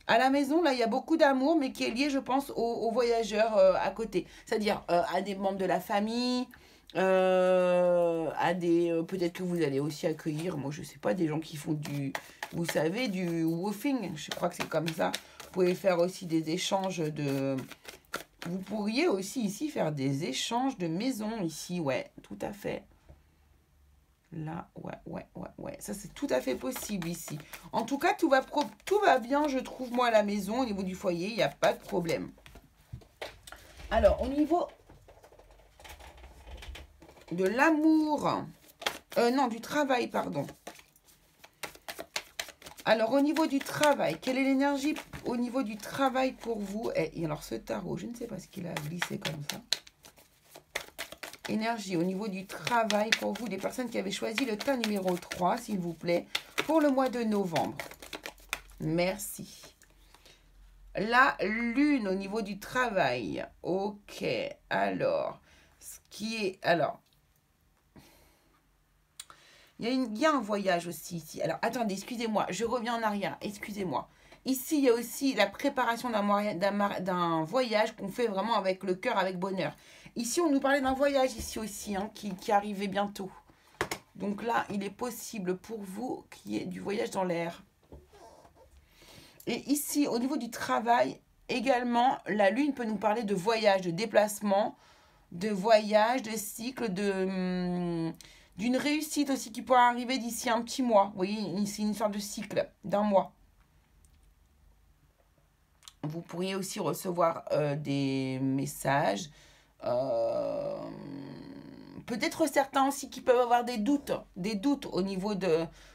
à la maison là, il y a beaucoup d'amour, mais qui est lié, je pense, aux voyageurs à côté. C'est-à-dire à des membres de la famille. À des peut-être que vous allez aussi accueillir, moi je sais pas, des gens qui font du, vous savez, du woofing, je crois que c'est comme ça. Vous pouvez faire aussi des échanges de, vous pourriez aussi ici faire des échanges de maisons ici, ouais, tout à fait. Là, ouais, ça c'est tout à fait possible ici. En tout cas, tout va bien, je trouve, moi à la maison, au niveau du foyer, il n'y a pas de problème. Alors, au niveau de l'amour, non, du travail, pardon. Alors, au niveau du travail, quelle est l'énergie au niveau du travail pour vous? Et alors, ce tarot, je ne sais pas ce qu'il a glissé comme ça. Énergie au niveau du travail pour vous, des personnes qui avaient choisi le tas numéro 3, s'il vous plaît, pour le mois de novembre. Merci. La lune au niveau du travail. Ok, alors, ce qui est... Alors, il y a un voyage aussi ici. Alors, attendez, excusez-moi, je reviens en arrière. Excusez-moi. Ici, il y a aussi la préparation d'un voyage qu'on fait vraiment avec le cœur, avec bonheur. Ici, on nous parlait d'un voyage ici aussi, hein, qui arrivait bientôt. Donc là, il est possible pour vous qu'il y ait du voyage dans l'air. Et ici, au niveau du travail, également, la lune peut nous parler de voyage, de déplacement, de voyage, de cycle, d'une réussite aussi qui pourrait arriver d'ici un petit mois. Vous voyez, c'est une sorte de cycle d'un mois. Vous pourriez aussi recevoir des messages. Peut-être certains aussi qui peuvent avoir des doutes au niveau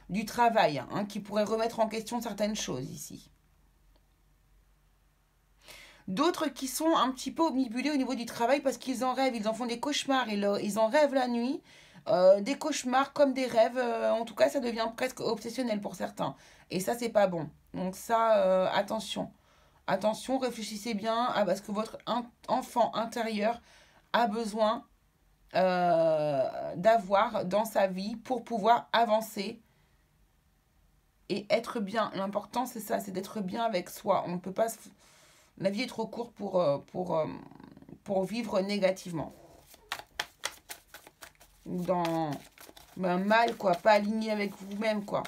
du travail, hein, qui pourraient remettre en question certaines choses ici. D'autres qui sont un petit peu omnibulés au niveau du travail parce qu'ils en rêvent, ils en font des cauchemars, ils en rêvent la nuit. Des cauchemars comme des rêves, en tout cas ça devient presque obsessionnel pour certains. Et ça c'est pas bon. Donc ça, attention. Attention, réfléchissez bien à ce que votre enfant intérieur a besoin d'avoir dans sa vie pour pouvoir avancer et être bien. L'important c'est ça, c'est d'être bien avec soi. On ne peut pas... La vie est trop courte pour vivre négativement. Ou dans un mal, quoi. Pas aligné avec vous-même, quoi.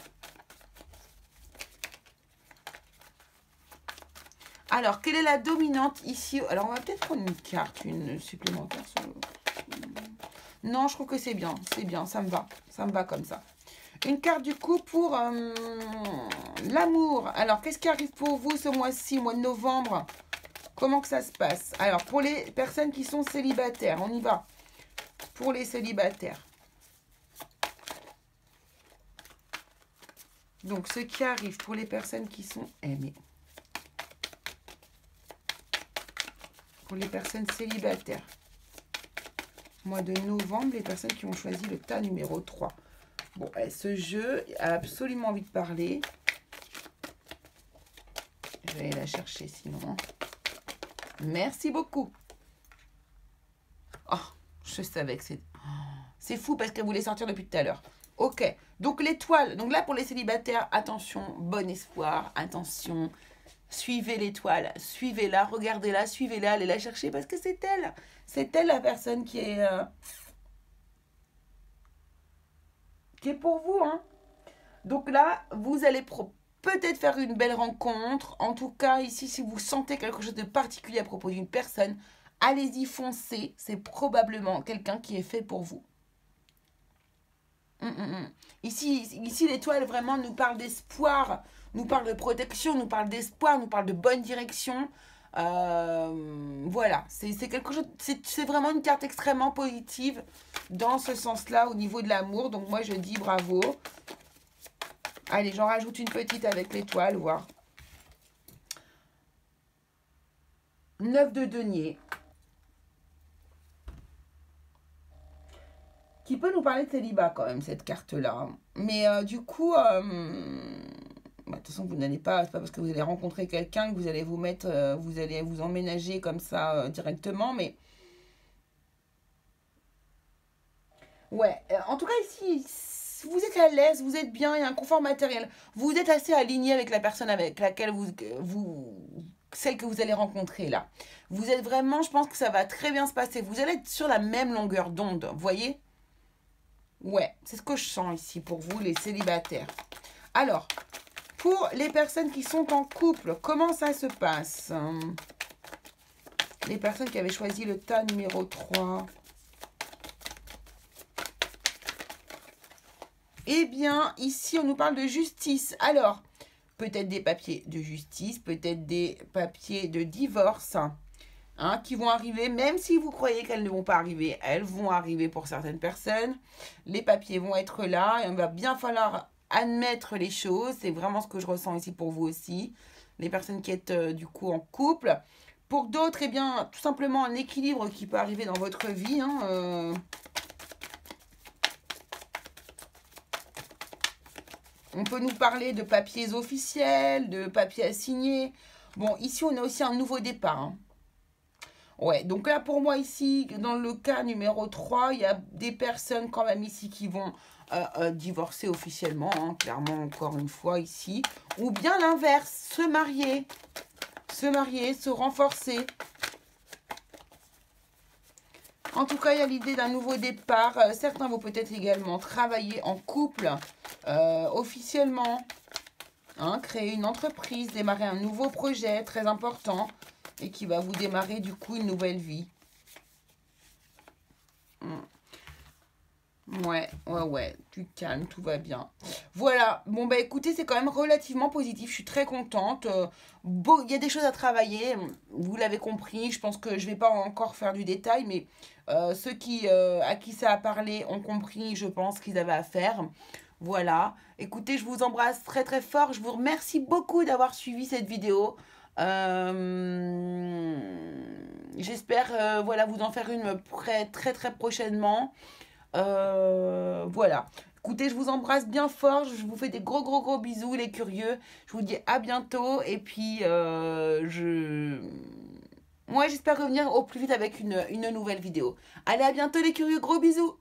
Alors, quelle est la dominante ici? Alors, on va peut-être prendre une carte, une supplémentaire. Non, je trouve que c'est bien. C'est bien, ça me va. Ça me va comme ça. Une carte du coup pour l'amour. Alors, qu'est-ce qui arrive pour vous ce mois-ci, mois de novembre? Comment que ça se passe? Alors, pour les personnes qui sont célibataires, on y va. Pour les célibataires. Donc, ce qui arrive pour les personnes qui sont aimées. Pour les personnes célibataires. Mois de novembre, les personnes qui ont choisi le tas numéro 3. Bon, ce jeu a absolument envie de parler. Je vais aller la chercher sinon. Merci beaucoup. Oh, je savais que c'est... C'est fou parce qu'elle voulait sortir depuis tout à l'heure. Ok, donc l'étoile. Donc là, pour les célibataires, attention, bon espoir, attention. Suivez l'étoile, suivez-la, regardez-la, suivez-la, allez la chercher parce que c'est elle. C'est elle la personne qui est pour vous. Hein. Donc là, vous allez peut-être faire une belle rencontre. En tout cas, ici, si vous sentez quelque chose de particulier à propos d'une personne, allez-y, foncez. C'est probablement quelqu'un qui est fait pour vous. Ici l'étoile vraiment nous parle d'espoir, nous parle de protection, nous parle d'espoir, nous parle de bonne direction. Voilà, c'est quelque chose, c'est vraiment une carte extrêmement positive dans ce sens-là au niveau de l'amour. Donc moi je dis bravo. Allez, j'en rajoute une petite avec l'étoile, voir. 9 de denier. Qui peut nous parler de célibat quand même, cette carte-là. Mais du coup, de toute façon, vous n'allez pas, c'est pas parce que vous allez rencontrer quelqu'un que vous allez vous mettre, vous allez vous emménager comme ça directement, mais ouais, en tout cas ici, vous êtes à l'aise, vous êtes bien, il y a un confort matériel, vous êtes assez aligné avec la personne avec laquelle celle que vous allez rencontrer là. Vous êtes vraiment, je pense que ça va très bien se passer, vous allez être sur la même longueur d'onde, vous voyez? Ouais, c'est ce que je sens ici pour vous les célibataires. Alors, pour les personnes qui sont en couple, comment ça se passe? Les personnes qui avaient choisi le tas numéro 3. Eh bien, ici, on nous parle de justice. Alors, peut-être des papiers de justice, peut-être des papiers de divorce hein, qui vont arriver, même si vous croyez qu'elles ne vont pas arriver, elles vont arriver pour certaines personnes. Les papiers vont être là et on va bien falloir admettre les choses. C'est vraiment ce que je ressens ici pour vous aussi. Les personnes qui êtes du coup en couple. Pour d'autres, eh bien, tout simplement un équilibre qui peut arriver dans votre vie. Hein, On peut nous parler de papiers officiels, de papiers à signer. Bon, ici, on a aussi un nouveau départ. Hein. Ouais, donc là, pour moi, ici, dans le cas numéro 3, il y a des personnes quand même ici qui vont divorcer officiellement, hein, clairement, encore une fois, ici. Ou bien l'inverse, se marier, se renforcer. En tout cas, il y a l'idée d'un nouveau départ. Certains vont peut-être également travailler en couple officiellement. Hein, créer une entreprise, démarrer un nouveau projet très important et qui va vous démarrer du coup une nouvelle vie. Ouais, tu te calmes, tout va bien. Voilà, bon bah écoutez, c'est quand même relativement positif, je suis très contente. Bon, il y a des choses à travailler, vous l'avez compris, je pense que je vais pas encore faire du détail, mais ceux à qui ça a parlé ont compris, je pense, qu'ils avaient à faire. Voilà, écoutez, je vous embrasse très très fort, je vous remercie beaucoup d'avoir suivi cette vidéo. J'espère voilà, vous en faire une très très prochainement. Voilà. Écoutez, je vous embrasse bien fort. Je vous fais des gros bisous, les curieux. Je vous dis à bientôt. Et puis, moi, j'espère revenir au plus vite avec une nouvelle vidéo. Allez, à bientôt, les curieux. Gros bisous.